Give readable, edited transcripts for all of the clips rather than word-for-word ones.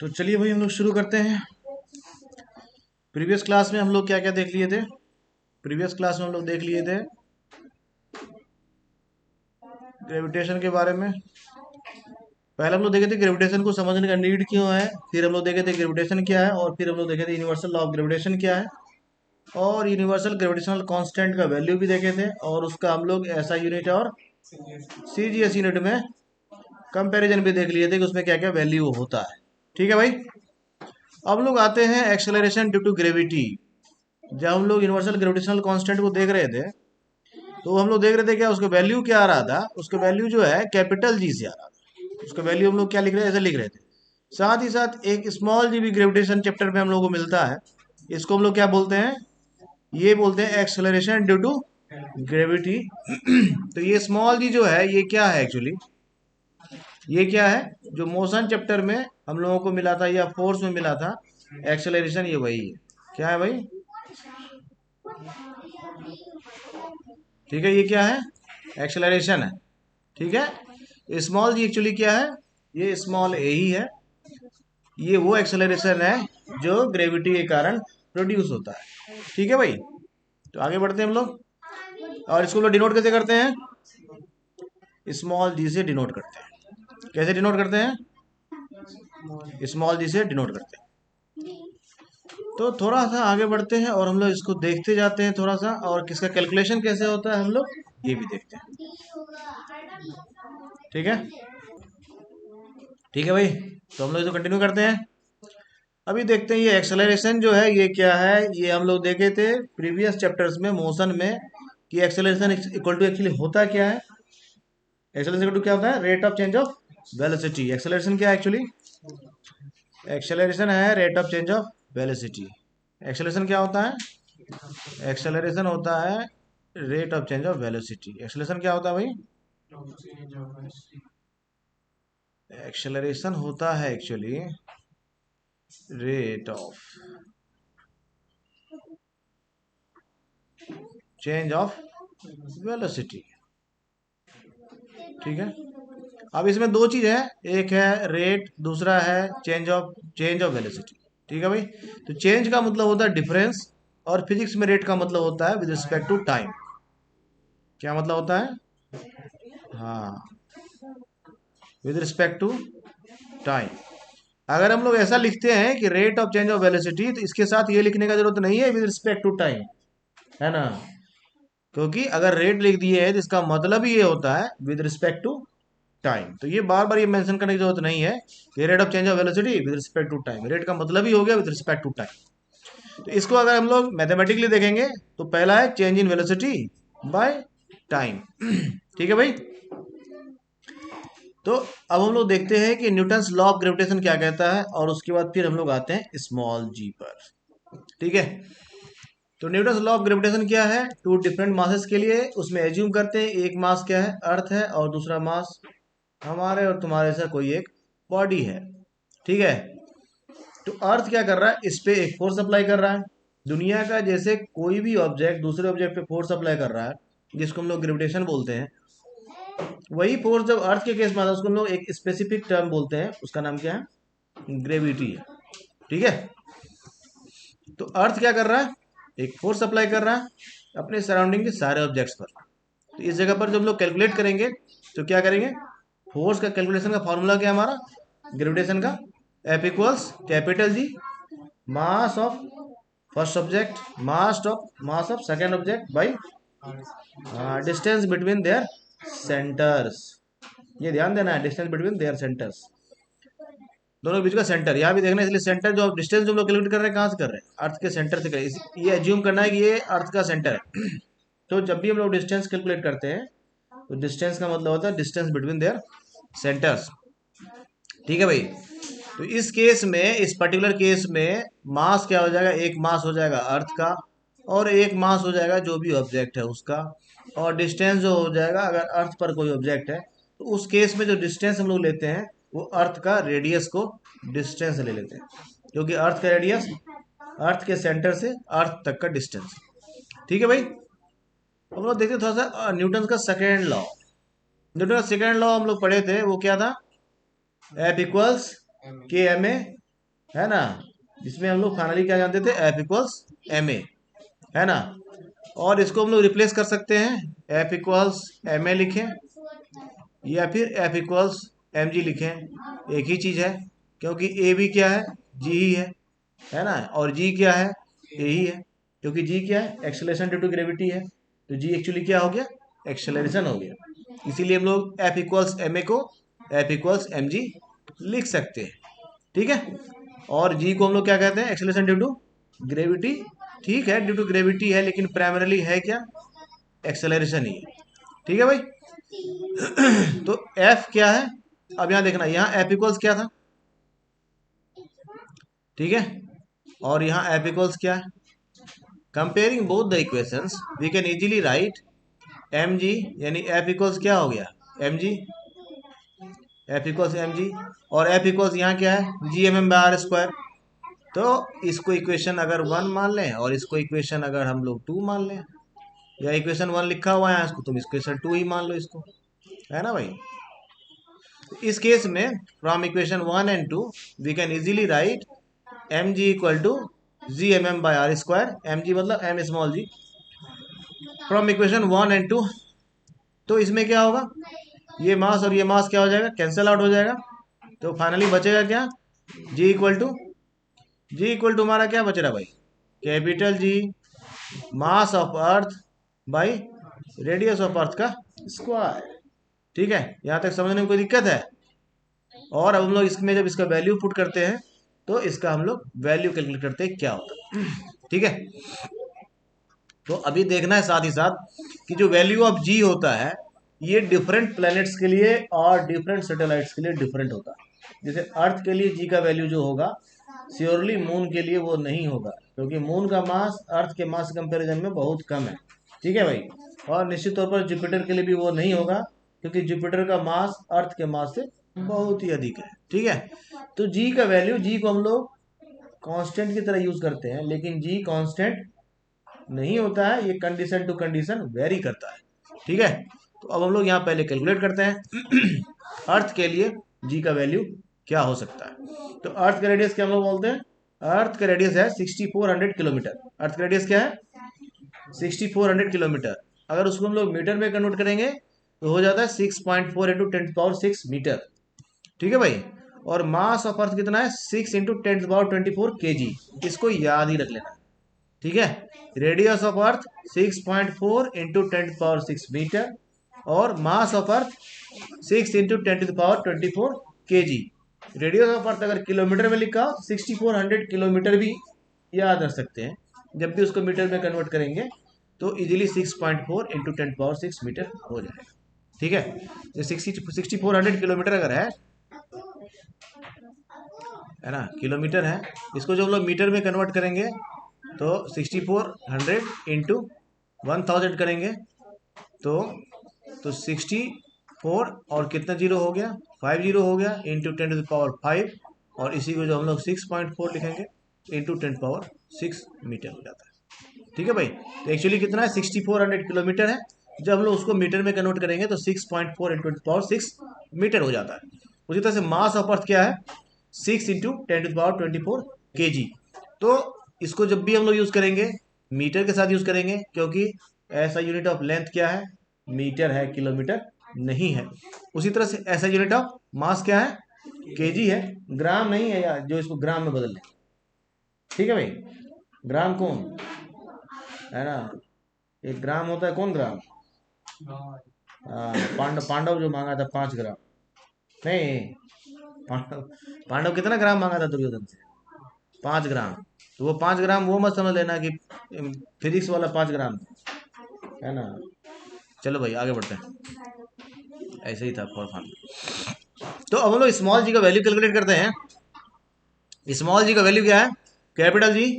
तो चलिए भाई हम लोग शुरू करते हैं। प्रीवियस क्लास में हम लोग क्या क्या देख लिए थे? प्रीवियस क्लास में हम लोग देख लिए थे ग्रेविटेशन के बारे में। पहले हम लोग देखे थे ग्रेविटेशन को समझने का नीड क्यों है, फिर हम लोग देखे थे ग्रेविटेशन क्या है, और फिर हम लोग देखे थे यूनिवर्सल लॉ ऑफ ग्रेविटेशन क्या है, और यूनिवर्सल ग्रेविटेशनल कांस्टेंट का वैल्यू भी देखे थे, और उसका हम लोग ऐसा यूनिट और सीजीएस यूनिट में कंपैरिजन भी देख लिए थे कि उसमें क्या क्या वैल्यू होता है। ठीक है भाई। अब लोग आते हैं एक्सेलरेशन ड्यू टू ग्रेविटी। जब हम लोग यूनिवर्सल ग्रेविटेशनल कांस्टेंट को देख रहे थे तो हम लोग देख रहे थे क्या उसका वैल्यू क्या आ रहा था। उसका वैल्यू जो है कैपिटल जी से आ रहा था। उसका वैल्यू हम लोग क्या लिख रहे हैं, ऐसे लिख रहे थे। साथ ही साथ एक स्मॉल जी भी ग्रेविटेशन चैप्टर में हम लोग को मिलता है। इसको हम लोग क्या बोलते हैं, ये बोलते हैं एक्सेलरेशन ड्यू टू ग्रेविटी। तो ये स्मॉल जी जो है ये क्या है एक्चुअली, ये क्या है जो मोशन चैप्टर में हम लोगों को मिला था या फोर्स में मिला था, एक्सेलरेशन ये वही है। क्या है भाई? ठीक है, ये क्या है? एक्सेलरेशन है। ठीक है। स्मॉल जी एक्चुअली क्या है, ये स्मॉल ए ही है। ये वो एक्सेलरेशन है जो ग्रेविटी के कारण प्रोड्यूस होता है। ठीक है भाई। तो आगे बढ़ते हैं हम लोग, और इसको लोग डिनोट कैसे करते हैं? स्मॉल जी से डिनोट करते हैं। कैसे डिनोट करते हैं? स्मॉल जी से डिनोट करते हैं। तो थोड़ा सा आगे बढ़ते हैं और हम लोग इसको देखते जाते हैं थोड़ा सा, और किसका कैलकुलेशन कैसे होता है हम लोग ये भी देखते हैं। ठीक है। ठीक है भाई। तो हम लोग इसको कंटिन्यू करते हैं। अभी देखते हैं ये एक्सेलरेशन जो है ये क्या है। ये हम लोग देखे थे प्रीवियस चैप्टर्स में मोशन में कि एक्सेलरेशन इक्वल टू एक्चुअली होता क्या है। एक्सेलरेशन इक्वल टू क्या होता है? Rate of change of velocity. Acceleration क्या है एक्चुअली? एक्सेलरेशन है rate of change of velocity. Acceleration क्या होता है? एक्सेलरेशन होता है rate of change of velocity. Acceleration क्या होता है भाई? एक्सेलरेशन होता है actually rate of change of velocity. ठीक है। अब इसमें दो चीज है, एक है रेट, दूसरा है चेंज ऑफ वेलोसिटी। ठीक है भाई। तो चेंज का मतलब होता है डिफरेंस, और फिजिक्स में रेट का मतलब होता है विद रिस्पेक्ट टू टाइम। क्या मतलब होता है? हाँ, विद रिस्पेक्ट टू टाइम। अगर हम लोग ऐसा लिखते हैं कि rate of change of velocity, तो इसके साथ ये लिखने का जरूरत नहीं है विद रिस्पेक्ट टू टाइम, है ना। क्योंकि अगर रेट लिख दिए है तो इसका मतलब ही ये होता है विद रिस्पेक्ट टू टाइम। तो ये बार बार ये मेंशन करने की जरूरत नहीं है कि rate of change of velocity with respect to time. Rate का मतलब ही हो गया विद रिस्पेक्ट टू टाइम। तो इसको अगर हम लोग मैथमेटिकली देखेंगे तो पहला है change in velocity by time. ठीक है भाई। तो अब हम लोग देखते हैं कि न्यूटन्स लॉ ऑफ ग्रेविटेशन क्या कहता है, और उसके बाद फिर हम लोग आते हैं स्मॉल जी पर। ठीक है। तो न्यूटन्स लॉ ऑफ ग्रेविटेशन क्या है? टू डिफरेंट मासेस के लिए उसमें एज्यूम करते हैं एक मास क्या है, अर्थ है, और दूसरा मास हमारे और तुम्हारे से कोई एक बॉडी है। ठीक है। तो अर्थ क्या कर रहा है, इस पे एक फोर्स अप्लाई कर रहा है। दुनिया का जैसे कोई भी ऑब्जेक्ट दूसरे ऑब्जेक्ट पे फोर्स अप्लाई कर रहा है, जिसको हम लोग ग्रेविटेशन बोलते हैं, वही फोर्स जब अर्थ के केस में आता है उसको हम लोग एक स्पेसिफिक टर्म बोलते हैं, उसका नाम क्या है? ग्रेविटी है। ठीक है। तो अर्थ क्या कर रहा है, एक फोर्स अप्लाई कर रहा है अपने सराउंडिंग के सारे ऑब्जेक्ट्स पर। तो इस जगह पर जब लोग कैलकुलेट करेंगे तो क्या करेंगे, फोर्स का कैलकुलेशन का फॉर्मूला क्या है हमारा ग्रेविटेशन का? F equals capital G mass of first object mass of second object by distance between their centres. ये ध्यान देना है, डिस्टेंस बिटवीन देयर सेंटर्स, दोनों के बीच का सेंटर यहाँ भी देखना है। इसलिए सेंटर जो डिस्टेंस जो हम लोग कैलकुलेट कर रहे हैं कहाँ से कर रहे हैं, अर्थ के सेंटर से कर रहे हैं। ये एज्यूम करना है कि ये अर्थ का सेंटर है। तो जब भी हम लोग डिस्टेंस कैलकुलेट करते हैं तो डिस्टेंस का मतलब होता है डिस्टेंस बिटवीन देयर सेंटर्स। ठीक है भाई। तो इस केस में, इस पर्टिकुलर केस में मास क्या हो जाएगा, एक मास हो जाएगा अर्थ का, और एक मास हो जाएगा जो भी ऑब्जेक्ट है उसका, और डिस्टेंस जो हो जाएगा अगर अर्थ पर कोई ऑब्जेक्ट है तो उस केस में जो डिस्टेंस हम लोग लेते हैं वो अर्थ का रेडियस को डिस्टेंस ले लेते हैं, क्योंकि अर्थ का रेडियस अर्थ के सेंटर से अर्थ तक का डिस्टेंस। ठीक है भाई। हम लोग देखते हैं थोड़ा सा न्यूटन का सेकेंड लॉ। न्यूटन का सेकेंड लॉ हम लोग पढ़े थे, वो क्या था? एफ इक्वल्स के एम ए है ना, जिसमें हम लोग फाइनली क्या जानते थे, एफ इक्वल्स एम ए, है ना। और इसको हम लोग रिप्लेस कर सकते हैं, एफ इक्वल्स एम ए लिखें या फिर एफ इक्वल्स एम जी लिखें, एक ही चीज़ है, क्योंकि ए भी क्या है, जी ही है ना, और जी क्या है, ए ही है, क्योंकि जी क्या है, एक्सेलरेशन ड्यू टू ग्रेविटी है, तो जी एक्चुअली क्या हो गया, एक्सेलरेशन हो गया। इसीलिए हम लोग एफ इक्वल्स एम ए को एफ इक्वल्स एम जी लिख सकते हैं, ठीक है। और जी को हम लोग क्या कहते हैं, एक्सेलरेशन ड्यू टू ग्रेविटी, ठीक है, ड्यू टू ग्रेविटी है, लेकिन प्राइमरली है क्या, एक्सेलरेशन ही है, ठीक है भाई। तो एफ क्या है, अब यहाँ देखना, यहाँ एफ इक्वल्स क्या था, ठीक है, और यहाँ एफ इक्वल्स क्या है। Comparing both the equations we can easily write M G, यानी एफ इक्वल्स क्या हो गया, M G, F equals M G, और एफ इक्वल्स यहाँ क्या है, G M M by R square. तो इसको इक्वेशन अगर 1 मान लें और इसको इक्वेशन अगर हम लोग 2 मान लें, या इक्वेशन 1 लिखा हुआ है इसको, तुम इक्वेशन 2 ही मान लो इसको, है ना भाई। इस केस में from equation 1 and 2 we can easily write M G equal to G M M by R square, M G मतलब M small G, from equation 1 and 2। तो इसमें क्या होगा, ये मास और ये मास क्या हो जाएगा, कैंसिल आउट हो जाएगा, तो फाइनली बचेगा क्या, जी इक्वल टू हमारा क्या बच रहा भाई, capital G mass of earth by radius of अर्थ का स्क्वायर, ठीक है। यहाँ तक समझने में कोई दिक्कत है। और अब हम लोग इसमें जब इसका वैल्यू पुट करते हैं तो इसका हम लोग वैल्यू कैलकुलेट करते हैं क्या होता है, ठीक है। तो अभी देखना है साथ ही साथ कि जो वैल्यू ऑफ जी होता है ये डिफरेंट प्लैनेट्स के लिए और डिफरेंट सैटेलाइट्स के लिए डिफरेंट होता है। जैसे अर्थ के लिए जी का वैल्यू जो होगा श्योरली मून के लिए वो नहीं होगा, क्योंकि मून का मास अर्थ के मास कंपैरिजन में बहुत कम है, ठीक है भाई। और निश्चित तौर पर जुपिटर के लिए भी वो नहीं होगा, क्योंकि जुपिटर का मास अर्थ के मास से बहुत ही अधिक है, ठीक है। तो जी का वैल्यू, जी को हम लोग कांस्टेंट की तरह यूज करते हैं, लेकिन जी कांस्टेंट नहीं होता है, ये कंडीशन टू कंडीशन वेरी करता है, ठीक है। तो अब हम लोग यहाँ पहले कैलकुलेट करते हैं अर्थ के लिए जी का वैल्यू क्या हो सकता है। तो अर्थ का रेडियस क्या हम लोग बोलते हैं, अर्थ का रेडियस है 6400 किलोमीटर। अर्थ का रेडियस क्या है, 6400 किलोमीटर। अगर उसको हम लोग मीटर में कन्वर्ट करेंगे तो हो जाता है 6.4 इंटू 10 to 6 मीटर, ठीक है भाई। और मास ऑफ अर्थ कितना है, 6 इंटू 10 to 24 kg, इसको याद ही रख लेना, ठीक है। Radius of earth 6.4 into 10 to 6 metre, और mass of earth 6 into 10 to 24 kg। Radius of earth अगर किलोमीटर में लिखा हो 6400 किलोमीटर भी याद रख सकते हैं, जब भी उसको मीटर में कन्वर्ट करेंगे तो इजीली 6.4 इंटू 10 to 6 मीटर हो जाएगा, ठीक है। 6400 किलोमीटर अगर है ना, किलोमीटर है, इसको जो हम लोग मीटर में कन्वर्ट करेंगे तो 6400 इंटू 1000 करेंगे तो 64 और कितना जीरो हो गया, 5 जीरो हो गया, इंटू 10 to the power 5, और इसी को जो हम लोग 6.4 लिखेंगे इंटू 10 to 6 मीटर हो जाता है, ठीक है भाई। तो एक्चुअली कितना है, 6400 किलोमीटर है, जब हम लोग उसको मीटर में कन्वर्ट करेंगे तो 6.4 इंटू 10 to 6 मीटर हो जाता है। उसी तरह से मास ऑफ अर्थ क्या है, 6 into 10 to the power 24 kg। तो इसको जब भी हम लोग यूज करेंगे मीटर के साथ यूज करेंगे, क्योंकि ऐसा यूनिट ऑफ लेंथ क्या है, मीटर है, किलोमीटर नहीं है। उसी तरह से ऐसा यूनिट ऑफ मास क्या है, केजी है, ग्राम नहीं है यार, जो इसको ग्राम में बदल लें, ठीक है भाई। ग्राम कौन है ना, एक ग्राम होता है, कौन ग्राम, पांडव पांडव जो मांगा था 5 ग्राम, नहीं, पांडव पांडव कितना ग्राम मांगा था दुर्योधन से, 5 ग्राम। तो वो 5 ग्राम वो मत समझ लेना कि फिजिक्स वाला 5 ग्राम, है ना। चलो भाई आगे बढ़ते हैं, ऐसे ही था फॉर फन। तो अब हम लोग स्मॉल जी का वैल्यू कैलकुलेट करते हैं। स्मॉल जी का वैल्यू क्या है, कैपिटल जी,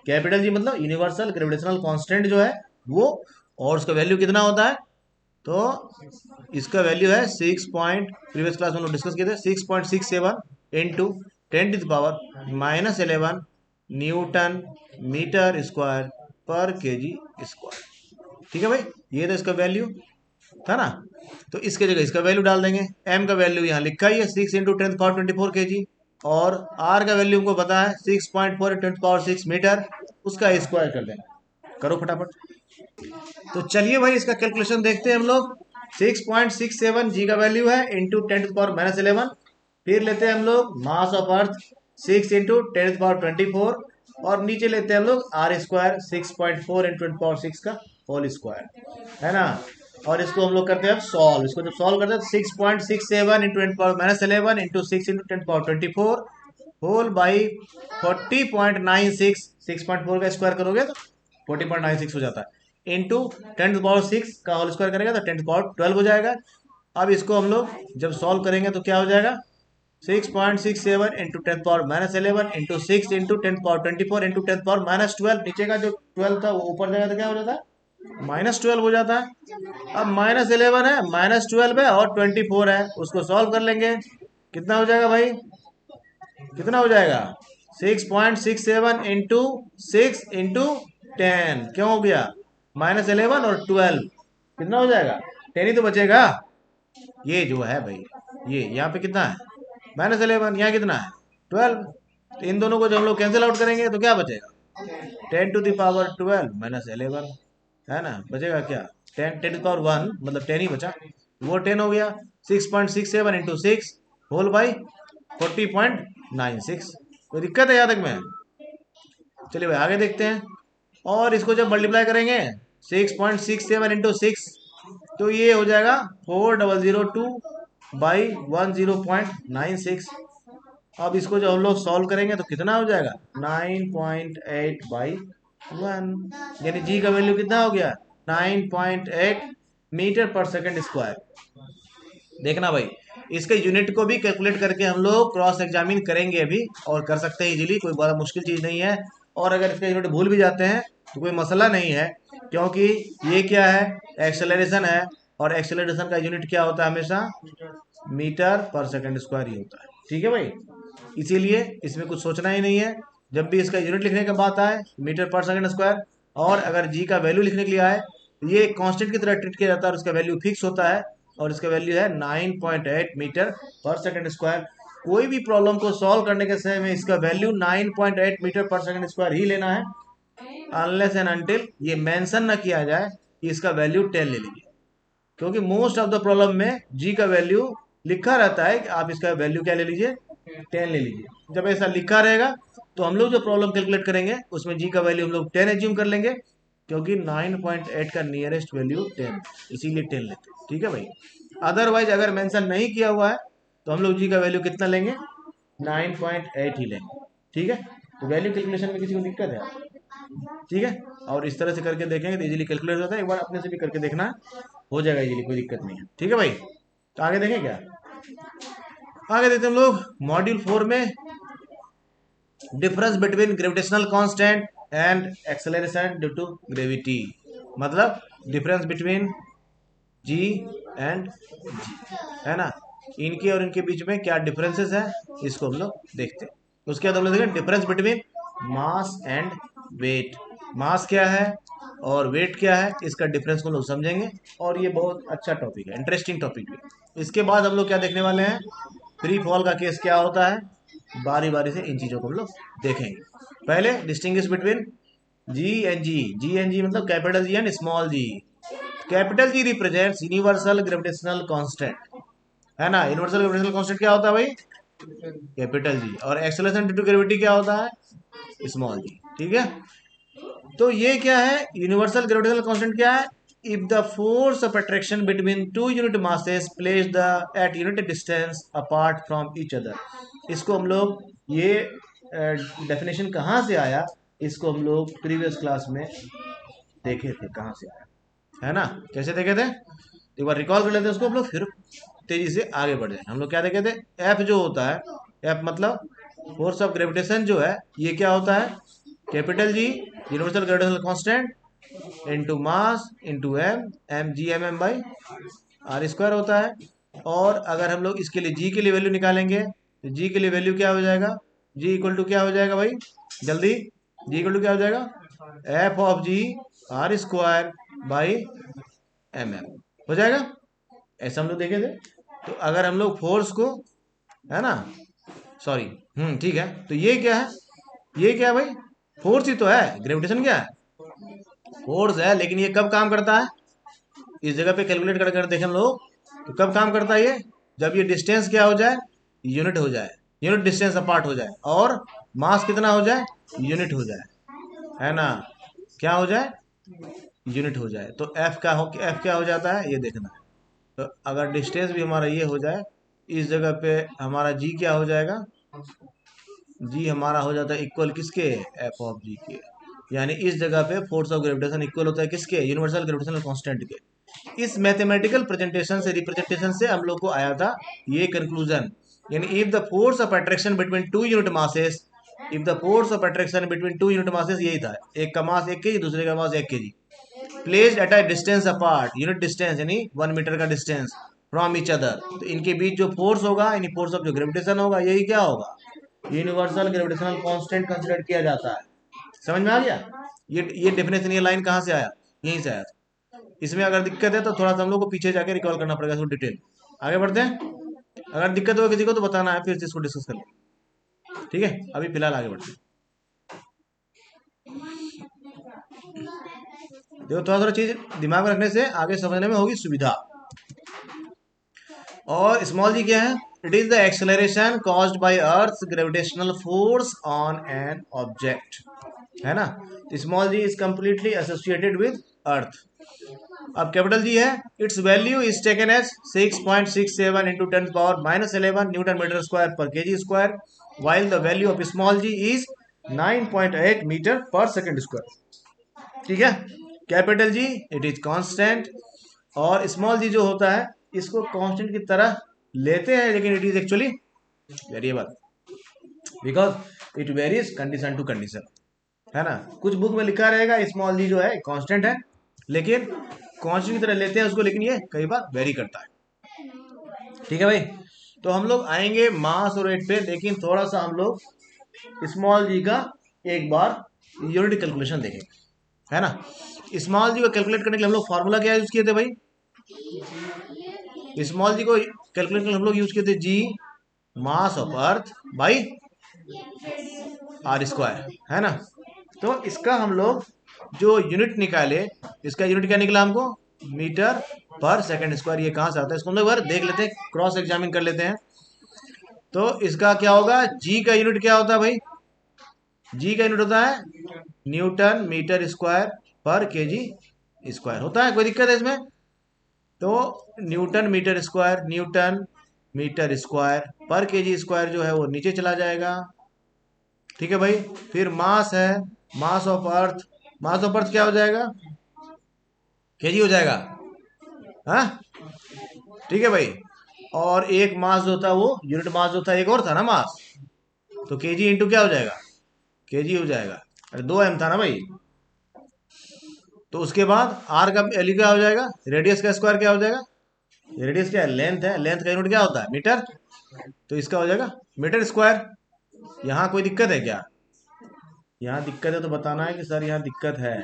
कैपिटल जी मतलब यूनिवर्सल ग्रेविटेशनल कांस्टेंट जो है वो, और उसका वैल्यू कितना होता है, तो इसका वैल्यू है 6 पॉइंट, प्रीवियस क्लास में हम लोग डिस्कस किए थे, 6.67 into 10 to the power -11 newton metre square पर केजी स्क्वायर, ठीक है भाई। ये तो इसका वैल्यू था ना। तो इसके जगह इसका वैल्यू डाल देंगे, एम का वैल्यू यहाँ लिखा ही है 6 into 10 to the power 24 kg, और आर का वैल्यू हमको पता है 6.4 × 10⁻⁶ मीटर, उसका स्क्वायर कर देना। करो फटाफट। तो चलिए भाई इसका कैलकुलेशन देखते हैं हम लोग। 6.67 जी का वैल्यू है इंटू 10⁻⁻11। फिर लेते हैं हम लोग मास ऑफ अर्थ 6 इंटू 10⁻24, और नीचे लेते हैं हम लोग आर स्क्वायर 6.4 × 10⁻6 का होल स्क्वायर, है ना। और इसको हम लोग करते हैं अब सॉल्व। इसको जब सॉल्व करते हैं 6.67 × 10⁻11 इंटू 6 इंटू 10⁻24 होल बाई 40.96। 6.4 का स्क्वायर करोगे तो 40.96 हो जाता है, इंटू 10⁻6 का होल स्क्वायर करेगा तो 10⁻12 हो जाएगा। अब इसको हम लोग जब सॉल्व करेंगे तो क्या हो जाएगा, 6.67 इंटू 10⁻11 इंटू 6 इंटू 10⁻24 इंटू 10⁻12। नीचे का जो 12 था वो ऊपर जाएगा तो क्या हो जाता है, -12 हो जाता है। अब -11 है, -12 है और 24 है, उसको सॉल्व कर लेंगे। कितना हो जाएगा भाई, कितना हो जाएगा, 6.67 इंटू 6 इंटू 10, क्यों हो गया, -11 और 12, कितना हो जाएगा, 10 ही तो बचेगा। ये जो है भाई, ये यहाँ पे कितना है, -11, यहाँ कितना है 12। तो इन दोनों को जब हम लोग कैंसिल आउट करेंगे तो क्या बचेगा, 10⁻12 -11, है ना, बचेगा क्या, 10⁻1 मतलब 10 ही बचा, वो 10 हो गया। 6.67 इंटू 6 होल बाई 40.96। कोई दिक्कत है यहाँ तक में, चलिए भाई आगे देखते हैं। और इसको जब मल्टीप्लाई करेंगे 6.67 इंटू 6, तो ये हो जाएगा 4002 बाई 10.96। अब इसको जब हम लोग सॉल्व करेंगे तो कितना हो जाएगा, 9.8 बाई 1, यानी जी का वैल्यू कितना हो गया, 9.8 मीटर पर सेकंड स्क्वायर। देखना भाई, इसके यूनिट को भी कैलकुलेट करके हम लोग क्रॉस एग्जामिन करेंगे अभी, और कर सकते हैं इजीली, कोई बड़ा मुश्किल चीज़ नहीं है। और अगर इसका यूनिट भूल भी जाते हैं तो कोई मसला नहीं है, क्योंकि ये क्या है, एक्सेलरेशन है, और एक्सेलरेशन का यूनिट क्या होता है, हमेशा मीटर पर सेकंड स्क्वायर ही होता है। ठीक है भाई, इसीलिए इसमें कुछ सोचना ही नहीं है। जब भी इसका यूनिट लिखने का बात आए, मीटर पर सेकंड स्क्वायर, और अगर जी का वैल्यू लिखने के लिए आए, ये कांस्टेंट की तरह ट्रीट किया जाता है और उसका वैल्यू फिक्स होता है, और इसका वैल्यू है 9.8 मीटर पर सेकंड स्क्वायर। कोई भी प्रॉब्लम को सॉल्व करने के समय में इसका वैल्यू 9.8 मीटर पर सेकंड स्क्वायर ही लेना है, अनलेस एंड अनटिल ये मेंशन ना किया जाए कि इसका वैल्यू 10 ले लीजिए, क्योंकि मोस्ट ऑफ द प्रॉब्लम में जी का वैल्यू लिखा रहता है कि आप इसका वैल्यू क्या ले लीजिए, 10 ले लीजिए। जब ऐसा लिखा रहेगा तो हम लोग जो प्रॉब्लम कैलकुलेट करेंगे उसमें जी का वैल्यू हम लोग 10 एज्यूम कर लेंगे, क्योंकि 9.8 का नियरेस्ट वैल्यू 10, इसीलिए 10 लेते हैं। ठीक है भाई, अदरवाइज अगर मेंशन नहीं किया हुआ है तो हम लोग जी का वैल्यू कितना लेंगे, 9.8 ही लेंगे। ठीक है, तो वैल्यू कैलकुलेशन में किसी को दिक्कत है, ठीक है, और इस तरह से करके देखेंगे तो इजीली कैलकुलेट होता है। एक बार अपने से भी करके देखना, हो जाएगा इजीली, कोई दिक्कत नहीं है। ठीक है भाई, तो आगे देखें क्या, आगे देखते हैं हम लोग मॉड्यूल 4 में difference between gravitational constant and acceleration due to gravity, मतलब difference between G and G, है ना, इनके और इनके बीच में क्या डिफरेंसेस है, इसको हम लोग देखते हैं। उसके बाद हम लोग देखें difference between mass and weight, mass क्या है और वेट क्या है, इसका डिफरेंस को लोग समझेंगे, और ये बहुत अच्छा टॉपिक है, इंटरेस्टिंग टॉपिक है। इसके बाद हम लोग क्या देखने वाले हैं, फ्री फॉल का केस क्या होता है, बारी बारी से इन चीज़ों को हम लोग देखेंगे। पहले distinguish between G and G, G and G मतलब capital G and small G. Capital G represents universal gravitational constant, है ना, यूनिवर्सल ग्रेविटेशनल कांस्टेंट क्या होता है भाई, कैपिटल जी, और एक्सेलरेशन ड्यू टू ग्रेविटी क्या होता है, स्मॉल जी। ठीक है, तो ये क्या है, यूनिवर्सल ग्रेविटेशनल कांस्टेंट क्या है, if the force of attraction between two unit masses placed at unit distance apart from each other. इसको हम लोग, ये डेफिनेशन कहाँ से आया, इसको हम लोग प्रीवियस क्लास में देखे थे, कहाँ से आया, है ना, कैसे देखे थे, एक बार रिकॉल कर लेते हैं उसको हम लोग, फिर तेजी से आगे बढ़ जाए। हम लोग क्या देखे थे, एफ जो होता है, एफ मतलब फोर्स ऑफ ग्रेविटेशन जो है, ये क्या होता है, capital G universal gravitational constant into mass into M, M G M M by R square होता है। और अगर हम लोग इसके लिए जी के लिए वैल्यू निकालेंगे तो जी के लिए वैल्यू क्या हो जाएगा, जी इक्वल टू क्या हो जाएगा भाई, जल्दी, जी इक्वल टू क्या हो जाएगा, F of G R square by M M हो जाएगा, ऐसा हम लोग देखे थे। तो अगर हम लोग फोर्स को, है ना, सॉरी, ठीक है। तो ये क्या है, ये क्या है भाई, फोर्स ही तो है, ग्रेविटेशन क्या है, फोर्स है। लेकिन ये कब काम करता है, इस जगह पे कैलकुलेट कर कर देखें हम लोग, तो कब काम करता है ये, जब ये डिस्टेंस क्या हो जाए, यूनिट हो जाए, यूनिट डिस्टेंस अपार्ट हो जाए, और मास कितना हो जाए, यूनिट हो जाए, है ना, क्या हो जाए, यूनिट हो जाए। तो एफ क्या हो जाता है ये देखना है। तो अगर डिस्टेंस भी हमारा ये हो जाए, इस जगह पे हमारा जी क्या हो जाएगा, जी हमारा हो जाता है इक्वल किसके, एफ ऑफ जी के। यानी इस जगह पे फोर्स ऑफ ग्रेविटेशन इक्वल होता है किसके, यूनिवर्सल ग्रेविटेशनल कांस्टेंट के। इस मैथमेटिकल प्रेजेंटेशन से, रिप्रेजेंटेशन से हम लोग को आया था ये कंक्लूजन, यानी if the force of attraction between two unit masses, if the force of attraction between two unit masses, यही था, एक का मास 1 kg, दूसरे का मास 1 kg, placed at a distance apart, unit distance यानी 1 मीटर का डिस्टेंस फ्रॉम ईच अदर, तो इनके बीच जो फोर्स होगा, यानी फोर्स ऑफ जो ग्रेविटेशन होगा, यही क्या होगा, यूनिवर्सल ग्रेविटेशनल कांस्टेंट कंसीडर किया जाता है। समझ में आ गया, ये डेफिनेशन, ये लाइन कहाँ से आया, यहीं से आया था। इसमें अगर दिक्कत है तो थोड़ा सा हम लोग को पीछे जाके रिकॉल करना पड़ेगा इसको डिटेल। आगे बढ़ते हैं, अगर दिक्कत हो किसी को तो बताना है, फिर से इसको डिस्कस कर लेंगे। ठीक है, अभी फिलहाल आगे बढ़ते हैं। देखो थोड़ा थोड़ा चीज दिमाग में रखने से आगे समझने में होगी सुविधा। और स्मॉल जी क्या है, it is the acceleration caused by earth gravitational force on an object, है ना। Small G is completely associated with earth. अब कैपिटल जी है, its value is taken as 6.67 into 10⁻11 newton metre square पर KG square, while the value of small g is 9.8 metre पर second square. ठीक है, capital G it is constant, और small G जो होता है इसको कांस्टेंट की तरह लेते हैं, लेकिन it is actually variable, because it varies condition to condition, है ना। कुछ बुक में लिखा रहेगा स्मॉल जी जो है कांस्टेंट है, लेकिन कांस्टेंट की तरह लेते हैं उसको, लेकिन ये कई बार वेरी करता है। ठीक है भाई, तो हम लोग आएंगे मास और वेट पे, लेकिन थोड़ा सा हम लोग स्मॉल जी का एक बार यूनिट कैलकुलेशन देखेंगे, है ना। स्मॉल जी को कैलकुलेट करने के लिए हम लोग फॉर्मूला क्या यूज किए थे भाई, स्मॉल जी को कैलकुलेट करने हम लोग यूज किए थे G mass of earth by R square, है ना। तो इसका हम लोग जो यूनिट निकाले, इसका यूनिट क्या निकला हमको, मीटर पर सेकंड स्क्वायर। ये कहाँ से आता है, इसको हम लोग बार देख लेते हैं, क्रॉस एग्जामिन कर लेते हैं। तो इसका क्या होगा, जी का यूनिट क्या होता है भाई, जी का यूनिट होता है न्यूटन मीटर स्क्वायर पर केजी स्क्वायर, होता है, कोई दिक्कत है इसमें। तो newton metre square, newton metre square पर केजी स्क्वायर जो है वो नीचे चला जाएगा। ठीक है भाई, फिर मास है, मास ऑफ अर्थ, मास ऑफ अर्थ क्या हो जाएगा, केजी हो जाएगा, हाँ। ठीक है भाई, और एक मास जो था वो यूनिट मास जो था, एक और था ना मास, तो केजी इंटू क्या हो जाएगा, केजी हो जाएगा, अरे 2 m था ना भाई। तो उसके बाद आर का वैल्यू क्या हो जाएगा, रेडियस का स्क्वायर क्या हो जाएगा, रेडियस क्या है, लेंथ है, लेंथ का यूनिट क्या होता है, मीटर, तो इसका हो जाएगा मीटर स्क्वायर। यहाँ कोई दिक्कत है क्या, यहाँ दिक्कत है तो बताना है कि सर यहाँ दिक्कत है,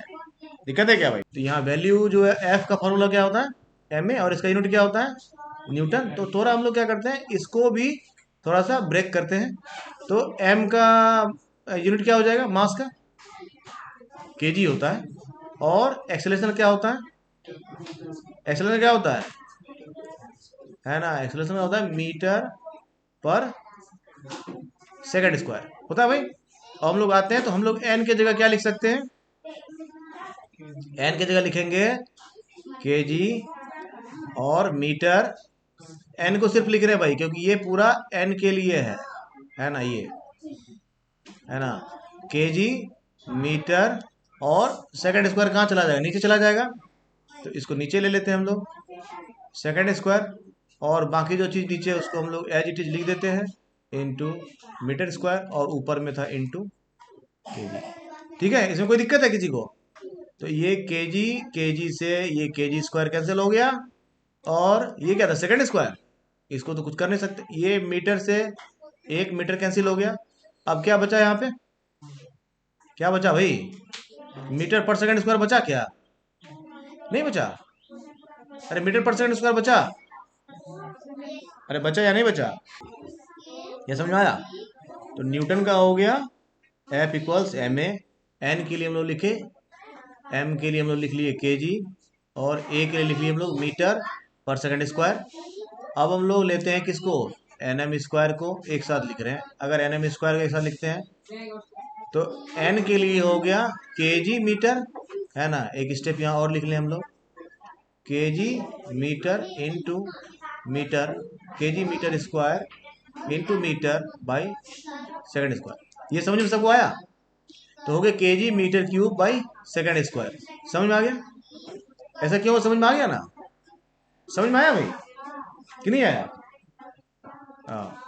दिक्कत है क्या भाई। तो यहाँ वैल्यू जो है एफ का फॉर्मूला क्या होता है, एम ए, और इसका यूनिट क्या होता है, न्यूटन। तो थोड़ा हम लोग क्या करते हैं, इसको भी थोड़ा सा ब्रेक करते हैं। तो एम का यूनिट क्या हो जाएगा, मास का, केजी होता है, और एक्सेलरेशन क्या होता है, एक्सेलरेशन क्या होता है ना, एक्सेलरेशन होता है मीटर पर सेकंड स्क्वायर होता है भाई। और हम लोग आते हैं तो हम लोग एन के जगह क्या लिख सकते हैं, एन के जगह लिखेंगे केजी और मीटर। एन को सिर्फ लिख रहे हैं भाई, क्योंकि ये पूरा एन के लिए है ना, ये है ना, केजी मीटर, और सेकंड स्क्वायर कहाँ चला जाएगा, नीचे चला जाएगा, तो इसको नीचे ले लेते हैं हम लोग सेकंड स्क्वायर, और बाकी जो चीज़ नीचे है उसको हम लोग एज इट इज लिख देते हैं इनटू मीटर स्क्वायर, और ऊपर में था इनटू केजी। ठीक है, इसमें कोई दिक्कत है किसी को, तो ये केजी, केजी से ये केजी स्क्वायर कैंसिल हो गया, और ये क्या था, सेकंड स्क्वायर, इसको तो कुछ कर नहीं सकते, ये मीटर से एक मीटर कैंसिल हो गया। अब क्या बचा यहाँ पे, क्या बचा भाई, मीटर पर सेकंड स्क्वायर बचा क्या, नहीं बचा, अरे मीटर पर सेकंड स्क्वायर बचा, अरे बचा या नहीं बचा, ये समझ में आया। तो न्यूटन का हो गया F equals M A, N के लिए हम लोग लिखे, एम के लिए हम लोग लिख लिए केजी, और ए के लिए लिख लिए हम लोग मीटर पर सेकंड स्क्वायर। अब हम लोग लेते हैं किसको, एन एम स्क्वायर को एक साथ लिख रहे हैं। अगर एन एम स्क्वायर को एक साथ लिखते हैं तो एन के लिए हो गया केजी मीटर, है ना, एक स्टेप यहाँ और लिख लें हम लोग, KG metre into metre, KG metre square into metre by second square. ये समझ में सबको आया? तो हो गया KG metre cube by second square. समझ में आ गया? ऐसा क्यों, समझ में आ गया ना? समझ में आया भाई कि नहीं आया? हाँ,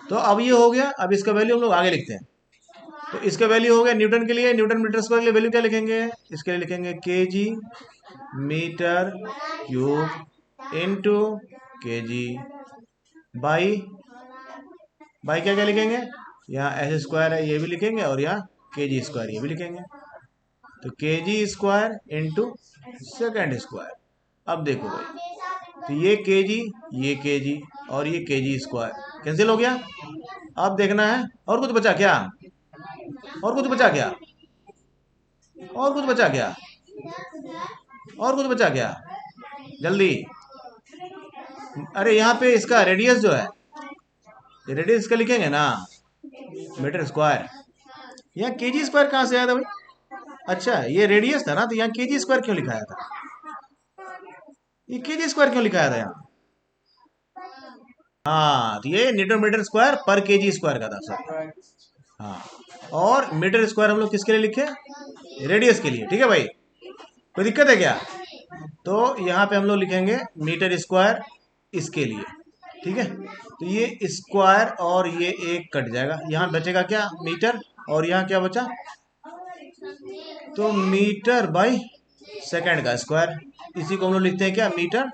तो अब ये हो गया। अब इसका वैल्यू हम लोग आगे लिखते हैं। तो इसका वैल्यू हो गया न्यूटन के लिए, न्यूटन मीटर स्क्वायर के लिए वैल्यू क्या लिखेंगे, इसके लिए लिखेंगे KG metre cube into KG by क्या क्या लिखेंगे, यहाँ एस स्क्वायर है ये भी लिखेंगे, और यहाँ केजी स्क्वायर ये भी लिखेंगे। तो KG square into second square. अब देखो भाई, तो ये केजी और ये केजी स्क्वायर कैंसिल हो गया। अब देखना है और कुछ बचा क्या, और कुछ बचा क्या, और कुछ बचा क्या, और कुछ बचा क्या, जल्दी। अरे यहाँ पे इसका रेडियस जो है, ये रेडियस इसका लिखेंगे ना, मीटर स्क्वायर। यहाँ केजी स्क्वायर कहाँ से आया था भाई? अच्छा ये रेडियस था ना, तो यहाँ केजी स्क्वायर क्यों लिखाया था, ये केजी स्क्वायर क्यों लिखाया था यहाँ? हाँ, तो ये न्यूटन मीटर स्क्वायर पर केजी स्क्वायर का था सर। हाँ, और मीटर स्क्वायर हम लोग किसके लिए लिखे, रेडियस के लिए। ठीक है भाई, कोई दिक्कत है क्या? तो यहाँ पे हम लोग लिखेंगे मीटर स्क्वायर इसके लिए। ठीक है, तो ये स्क्वायर और ये एक कट जाएगा, यहाँ बचेगा क्या, मीटर, और यहाँ क्या बचा, तो मीटर बाई सेकंड का स्क्वायर। इसी को हम लोग लिखते हैं क्या, मीटर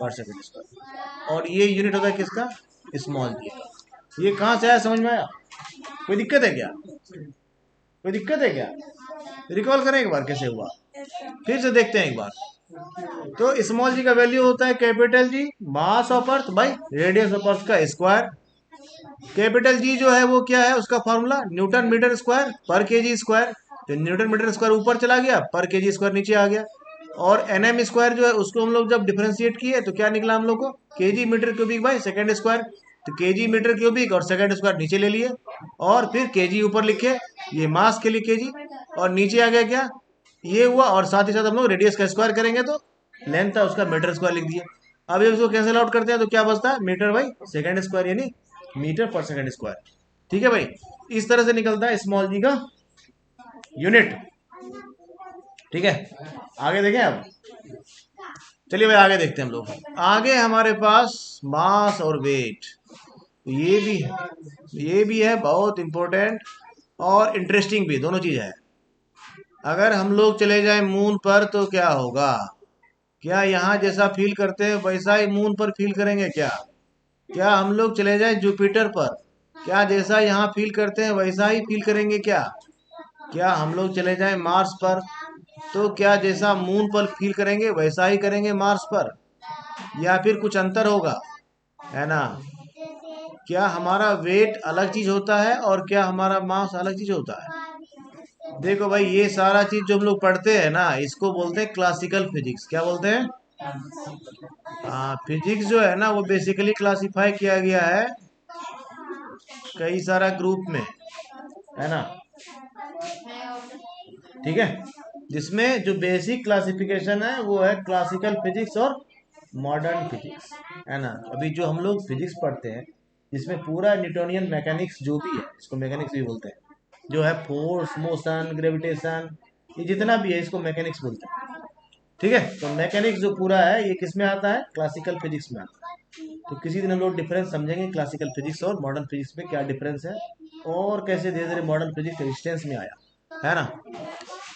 पर सेकंड स्क्वायर। और ये यूनिट होता है किसका, स्मॉल जी का। ये कहाँ से आया, समझ में आया? कोई दिक्कत है क्या, कोई दिक्कत है क्या? रिकॉल करें एक बार कैसे हुआ, फिर से देखते हैं एक बार। तो स्मॉल जी का वैल्यू होता है capital ji mass of earth by radius of अर्थ का स्क्वायर। कैपिटल जी जो है वो क्या है, उसका फॉर्मूला न्यूटन मीटर स्क्वायर पर केजी स्क्वायर। तो न्यूटन मीटर स्क्वायर ऊपर चला गया, पर केजी स्क्वायर नीचे आ गया। और एन एम स्क्वायर जो है उसको हम लोग जब डिफरेंशिएट किए तो क्या निकला हम लोग को, KG metre cubic by second square. तो केजी मीटर क्यूबिक और सेकंड स्क्वायर नीचे ले लिए, और फिर केजी ऊपर लिखे, ये मास के लिए केजी, और नीचे आ गया क्या, ये हुआ। और साथ ही साथ हम लोग रेडियस का स्क्वायर करेंगे तो लेंथ था उसका मीटर स्क्वायर लिख दिया। अब ये इसको कैंसिल आउट करते हैं तो क्या बचता है, मीटर बाई सेकंड स्क्वायर, यानी मीटर पर सेकंड स्क्वायर। ठीक है भाई, इस तरह से निकलता है स्मॉल जी का यूनिट। ठीक है, आगे देखें अब। चलिए भाई आगे देखते हैं हम लोग। आगे हमारे पास मास और वेट, ये भी है, ये भी है बहुत इंपॉर्टेंट और इंटरेस्टिंग भी, दोनों चीज है। अगर हम लोग चले जाए मून पर तो क्या होगा, क्या यहाँ जैसा फील करते हैं वैसा ही मून पर फील करेंगे क्या? क्या हम लोग चले जाए जुपिटर पर, क्या जैसा यहाँ फील करते हैं वैसा ही फील करेंगे क्या? क्या हम लोग चले जाए मार्स पर तो क्या जैसा मून पर फील करेंगे वैसा ही करेंगे मार्स पर, या फिर कुछ अंतर होगा, है ना? क्या हमारा वेट अलग चीज होता है और क्या हमारा मास अलग चीज होता है? देखो भाई, ये सारा चीज जो हम लोग पढ़ते हैं ना, इसको बोलते हैं क्लासिकल फिजिक्स। क्या बोलते हैं? हाँ, फिजिक्स जो है ना वो बेसिकली क्लासिफाई किया गया है कई सारा ग्रुप में, है ना? ठीक है, जिसमें जो बेसिक क्लासिफिकेशन है वो है क्लासिकल फिजिक्स और मॉडर्न फिजिक्स, है ना? अभी जो हम लोग फिजिक्स पढ़ते हैं जिसमें पूरा न्यूटोनियन मैकेनिक्स जो भी है, इसको मैकेनिक्स भी बोलते हैं, जो है फोर्स, मोशन, ग्रेविटेशन, ये जितना भी है इसको मैकेनिक्स बोलते हैं। ठीक है, तो मैकेनिक्स जो पूरा है ये किस में आता है, क्लासिकल फिजिक्स में आता है। तो किसी दिन हम लोग डिफरेंस समझेंगे क्लासिकल फिजिक्स और मॉडर्न फिजिक्स में क्या डिफरेंस है, और कैसे धीरे धीरे मॉडर्न फिजिक्स रेजिस्टेंस में आया, है ना?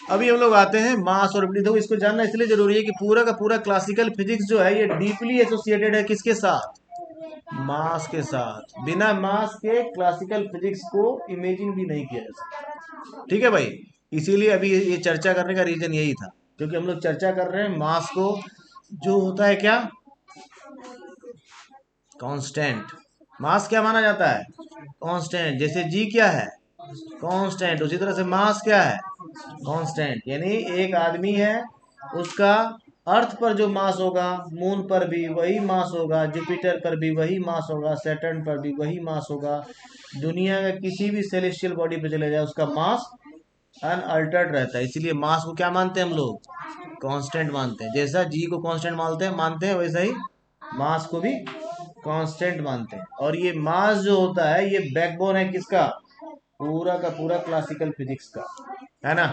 अभी हम लोग आते हैं मास और देखो, इसको जानना इसलिए जरूरी है कि पूरा का पूरा क्लासिकल फिजिक्स जो है ये डीपली एसोसिएटेड है किसके साथ, मास के साथ। बिना मास के क्लासिकल फिजिक्स को इमेजिन भी नहीं किया जा सकता। ठीक है भाई, इसीलिए अभी ये चर्चा करने का रीजन यही था, क्योंकि हम लोग चर्चा कर रहे हैं मास को, जो होता है क्या, कांस्टेंट, मास क्या माना जाता है? कांस्टेंट। जैसे जी क्या है? कांस्टेंट। उसी तरह से मास क्या है? कांस्टेंट। यानी एक आदमी है, उसका अर्थ पर जो मास होगा, मून पर भी वही मास होगा, जुपिटर पर भी वही मास होगा, सैटर्न पर भी वही मास होगा। दुनिया में किसी भी सेलेस्टियल बॉडी पे चले जाए, उसका मास अनअल्टर्ड रहता है। इसीलिए मास को क्या मानते हैं हम लोग? कांस्टेंट मानते हैं। जैसा जी को कांस्टेंट मानते हैं वैसा ही मास को भी कांस्टेंट मानते हैं। और ये मास जो होता है, ये बैकबोन है किसका? पूरा का पूरा क्लासिकल फिजिक्स का, है ना।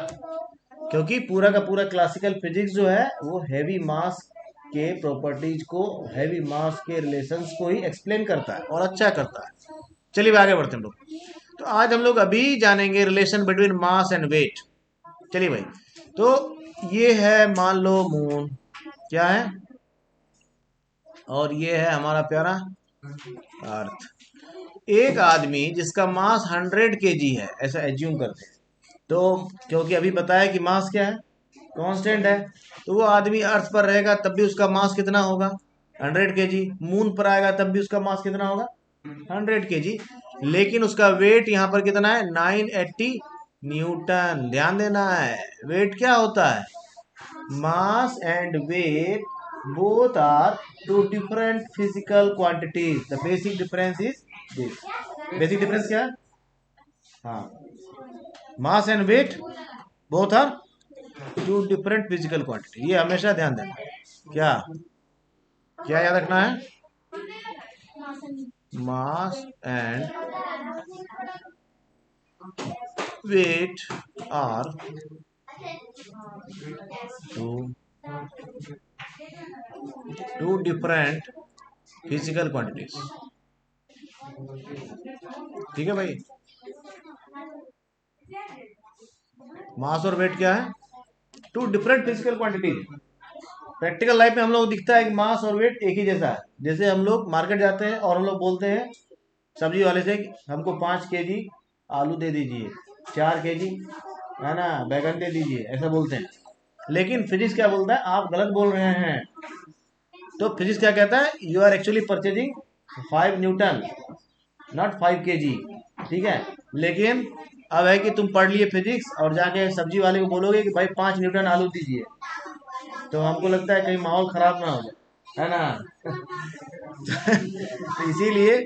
क्योंकि पूरा का पूरा क्लासिकल फिजिक्स जो है वो हैवी मास के प्रॉपर्टीज को, हैवी मास के रिलेशंस को ही एक्सप्लेन करता है और अच्छा करता है। चलिए आगे बढ़ते हैं हम लोग। तो आज हम लोग अभी जानेंगे relation between mass and weight. चलिए भाई, तो ये है मान लो मून, क्या है, और ये है हमारा प्यारा अर्थ। एक आदमी जिसका मास 100 kg है, ऐसा एज्यूम करते हैं, तो क्योंकि अभी बताया कि मास क्या है? कांस्टेंट है। तो वो आदमी अर्थ पर रहेगा तब भी उसका मास कितना होगा? 100 kg। मून पर आएगा तब भी उसका मास कितना होगा? 100 kg। लेकिन उसका वेट यहाँ पर कितना है? 980 न्यूटन। ध्यान देना है, वेट क्या होता है? Mass and weight both are two different physical quantities. The basic difference is this. Basic difference क्या है? हाँ, mass and weight both are two different physical quantity। ये हमेशा ध्यान देना। क्या क्या याद रखना है? Mass and weight are two different physical quantities। ठीक है भाई, मास और वेट क्या है? Two different physical quantities. Practical life में हम लोग दिखता है कि मास और वेट एक ही जैसा है। जैसे हम लोग मार्केट जाते हैं और हम लोग बोलते हैं सब्जी वाले से कि हमको 5 kg आलू दे दीजिए, 4 kg है ना बैगन दे दीजिए, ऐसा बोलते हैं। लेकिन फिजिक्स क्या बोलता है? आप गलत बोल रहे हैं। तो फिजिक्स क्या कहता है? You are actually purchasing 5 newton, not 5 kg। ठीक है। लेकिन अब है कि तुम पढ़ लिए फिजिक्स और जाके सब्जी वाले को बोलोगे कि भाई 5 न्यूटन आलू दीजिए, तो हमको लगता है कहीं माहौल खराब ना हो जाए, है ना। तो इसीलिए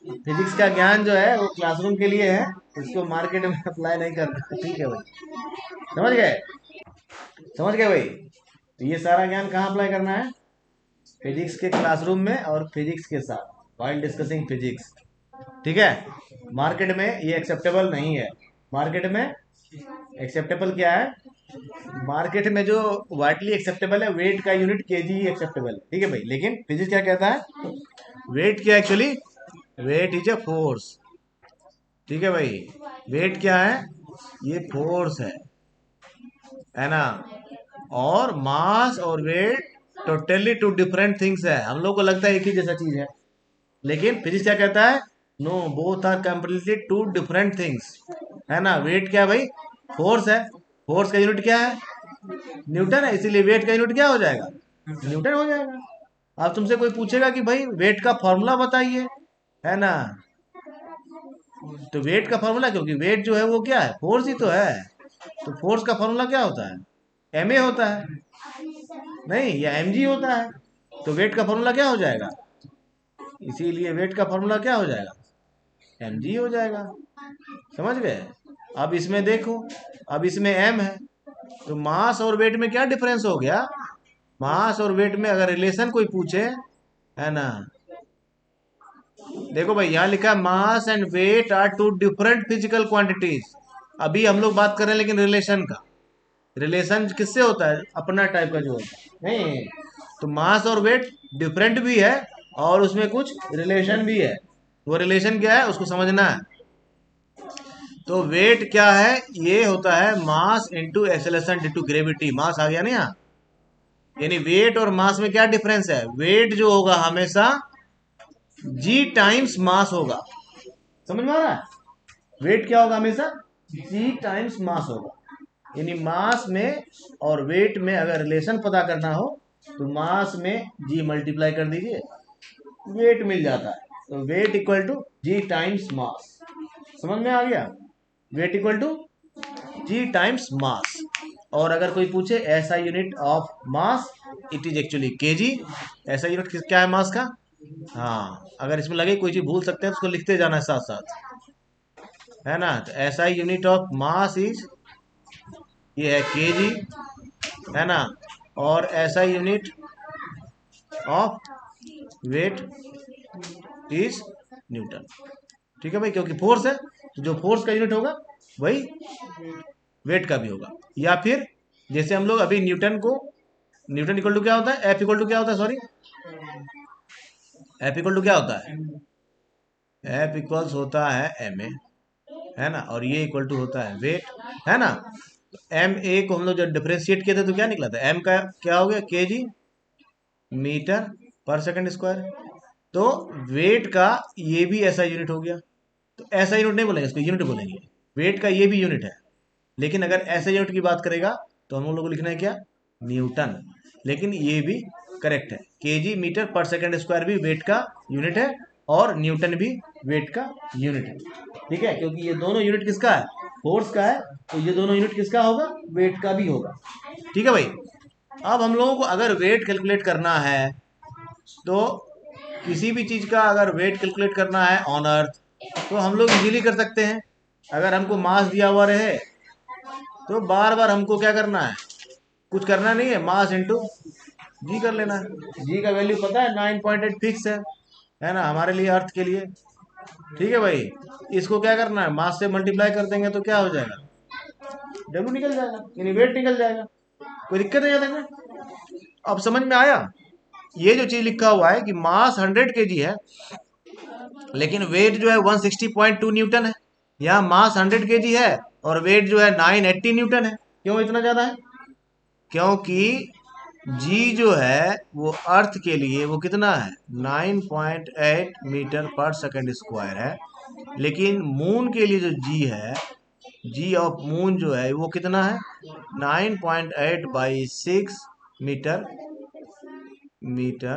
फिजिक्स का ज्ञान जो है वो क्लासरूम के लिए है, इसको मार्केट में अप्लाई नहीं करना। ठीक है भाई, समझ गए? समझ गए भाई? तो ये सारा ज्ञान कहाँ अप्लाई करना है? फिजिक्स के क्लासरूम में और फिजिक्स के साथ वाइल डिस्कसिंग फिजिक्स। ठीक है। मार्केट में ये एक्सेप्टेबल नहीं है। मार्केट में एक्सेप्टेबल क्या है? मार्केट में जो वाइडली एक्सेप्टेबल है, वेट का यूनिट केजी ही एक्सेप्टेबल है। ठीक है भाई। लेकिन फिजिक्स क्या कहता है? वेट क्या actually? Weight is a force. ठीक है भाई, वेट क्या है? ये फोर्स है ना। और मास और weight totally two different things है। हम लोग को लगता है एक ही जैसा चीज है, लेकिन फिजिक्स क्या कहता है? No, both are completely two different things, है ना। वेट क्या भाई? फोर्स है। फोर्स का यूनिट क्या है? न्यूटन है। इसीलिए वेट का यूनिट क्या हो जाएगा? न्यूटन हो जाएगा। अब तुमसे कोई पूछेगा कि भाई वेट का फॉर्मूला बताइए, है ना, तो वेट का फॉर्मूला, क्योंकि वेट जो है वो क्या है? फोर्स ही तो है। तो फोर्स का फॉर्मूला क्या होता है? एम ए होता है, नहीं, या एम जी होता है। तो वेट का फॉर्मूला क्या हो जाएगा? इसीलिए वेट का फॉर्मूला क्या हो जाएगा? एम जी हो जाएगा। समझ गए? अब इसमें देखो, अब इसमें एम है, तो मास और वेट में क्या डिफरेंस हो गया? मास और वेट में अगर रिलेशन कोई पूछे, है ना, देखो भाई यहाँ लिखा है mass and weight are two different physical quantities. अभी हम लोग बात कर रहे हैं लेकिन रिलेशन का। रिलेशन किससे होता है? अपना टाइप का जो होता है, नहीं। तो मास और वेट डिफरेंट भी है और उसमें कुछ रिलेशन भी है। वो रिलेशन क्या है उसको समझना है। तो वेट क्या है? ये होता है mass into acceleration due to gravity. Mass आ गया ना यहाँ। यानी वेट और मास में क्या डिफरेंस है? वेट जो होगा हमेशा जी टाइम्स मास होगा। समझ में आ रहा है? वेट क्या होगा? हमेशा जी टाइम्स मास होगा। यानी मास में और वेट में अगर रिलेशन पता करना हो तो मास में जी मल्टीप्लाई कर दीजिए, वेट मिल जाता है। तो weight equal to g times mass. समझ में आ गया? Weight equal to g times mass. और अगर कोई पूछे SI unit of mass, it is actually kg. SI unit क्या है मास का? हाँ, अगर इसमें लगे कोई चीज भूल सकते हैं तो उसको लिखते जाना है साथ साथ, है ना? तो ऐसा यूनिट ऑफ मास इज, ये है केजी, है ना? और SI unit of weight is newton. ठीक है भाई, क्योंकि फोर्स है तो जो फोर्स का यूनिट होगा वही वेट का भी होगा। या फिर जैसे हम लोग अभी न्यूटन को, न्यूटन इक्वल टू क्या होता है, एफ इक्वल टू क्या होता है, सॉरी, एफ इक्वल टू क्या होता है, एफ इक्वल्स होता है एम ए, है ना? और ये इक्वल टू होता है वेट, है ना? एम ए को हम लोग जब डिफरेंशिएट किए थे तो क्या निकला था, एम का क्या हो गया, के जी मीटर पर सेकंड स्क्वायर। तो वेट का ये भी ऐसा यूनिट हो गया। तो ऐसा यूनिट नहीं बोलेंगे, इसको यूनिट बोलेंगे। वेट का ये भी यूनिट है, लेकिन अगर ऐसे यूनिट की बात करेगा तो हम लोग को लिखना है क्या, न्यूटन। लेकिन ये भी करेक्ट है, केजी मीटर पर सेकंड स्क्वायर भी वेट का यूनिट है और न्यूटन भी वेट का यूनिट है। ठीक है, क्योंकि ये दोनों यूनिट किसका है, फोर्स का है, तो ये दोनों यूनिट किसका होगा, वेट का भी होगा। ठीक है भाई। अब हम लोगों को अगर वेट कैलकुलेट करना है, तो किसी भी चीज का अगर वेट कैलकुलेट करना है ऑन अर्थ, तो हम लोग इजीली कर सकते हैं। अगर हमको मास दिया हुआ रहे तो बार बार हमको क्या करना है, कुछ करना नहीं है, मास इंटू जी कर लेना है। जी का वैल्यू पता है 9.8 फिक्स है ना, हमारे लिए, अर्थ के लिए। ठीक है भाई, इसको क्या करना है, मास से मल्टीप्लाई कर देंगे तो क्या हो जाएगा, डब्ल्यू निकल जाएगा, यानी वेट निकल जाएगा। कोई दिक्कत नहीं है? अब समझ में आया? ये जो चीज लिखा हुआ है कि मास 100 kg है लेकिन वेट जो है 160.2 न्यूटन है। यहाँ मास 100 kg है और वेट जो है 980 न्यूटन है। क्यों इतना ज्यादा है? क्योंकि जी जो है वो अर्थ के लिए वो कितना है, 9.8 मीटर पर सेकंड स्क्वायर है। लेकिन मून के लिए जो जी है, जी ऑफ मून जो है वो कितना है, 9.8/6 मीटर मीटर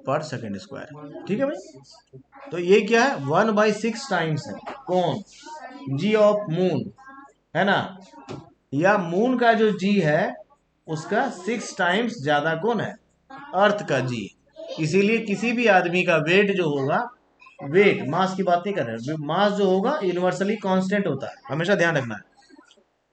पर सेकंड स्क्वायर। ठीक है भाई, तो ये क्या है, 1/6 टाइम्स है कौन, जी ऑफ मून, है ना? या मून का जो जी है उसका 6 टाइम्स ज्यादा कौन है, अर्थ का जी। इसीलिए किसी भी आदमी का वेट जो होगा, वेट मास की बात नहीं कर रहे, मास जो होगा यूनिवर्सली कांस्टेंट होता है, हमेशा ध्यान रखना है।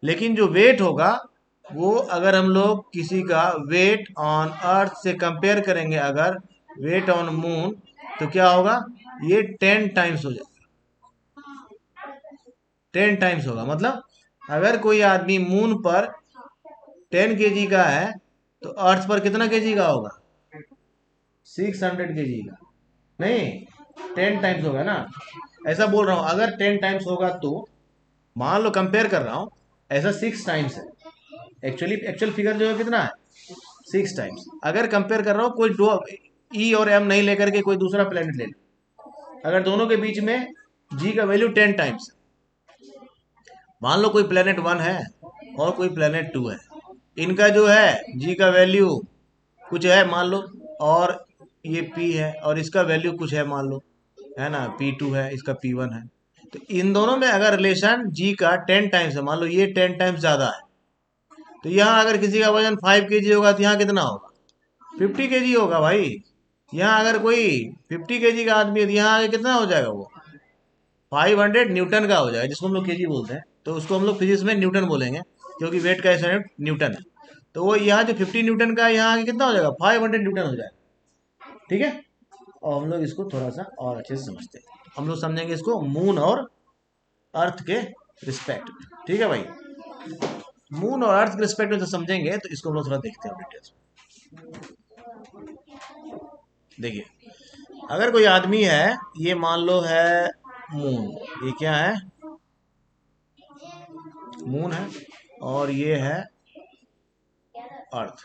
लेकिन जो वेट होगा वो अगर हम लोग किसी का वेट ऑन अर्थ से कंपेयर करेंगे, अगर वेट ऑन मून, तो क्या होगा, ये 10 टाइम्स हो जाएगा। 10 टाइम्स होगा, मतलब अगर कोई आदमी मून पर 10 kg का है तो अर्थ पर कितना केजी का होगा, 600 kg का। नहीं, 10 टाइम्स होगा ना, ऐसा बोल रहा हूं। अगर 10 टाइम्स होगा तो मान लो, कंपेयर कर रहा हूं, ऐसा 6 टाइम्स है। एक्चुअल फिगर जो है कितना है, 6 टाइम्स। अगर कंपेयर कर रहा हूं, कोई दो ई और एम नहीं लेकर के कोई दूसरा प्लेनेट ले लो, अगर दोनों के बीच में जी का वैल्यू 10 टाइम्स, मान लो कोई प्लेनेट 1 है और कोई प्लेनेट 2 है, इनका जो है जी का वैल्यू कुछ है मान लो, और ये पी है और इसका वैल्यू कुछ है मान लो, है ना, P2 है, इसका P1 है। तो इन दोनों में अगर रिलेशन जी का 10 टाइम्स है, मान लो ये 10 टाइम्स ज्यादा है, तो यहाँ अगर किसी का वजन 5 kg होगा तो यहाँ कितना होगा, 50 kg होगा भाई। यहाँ अगर कोई 50 kg का आदमी है तो यहाँ आगे कितना हो जाएगा, वो 500 न्यूटन का हो जाएगा, जिसको हम लोग केजी बोलते हैं। तो उसको हम लोग फिजिक्स में न्यूटन बोलेंगे, क्योंकि वेट का ऐसा न्यूटन है। तो वो यहाँ जो 50 न्यूटन का है, यहाँ आगे कितना हो जाएगा, 500 न्यूटन हो जाएगा। ठीक है, और हम लोग इसको थोड़ा सा और अच्छे से समझते हैं। हम लोग समझेंगे इसको मून और अर्थ के रिस्पेक्ट में। ठीक है भाई, मून और अर्थ के रिस्पेक्ट में जो समझेंगे तो इसको हम लोग थोड़ा देखते हैं डिटेल्स में। देखिए, अगर कोई आदमी है, ये मान लो है मून, ये क्या है, मून है, और ये है अर्थ,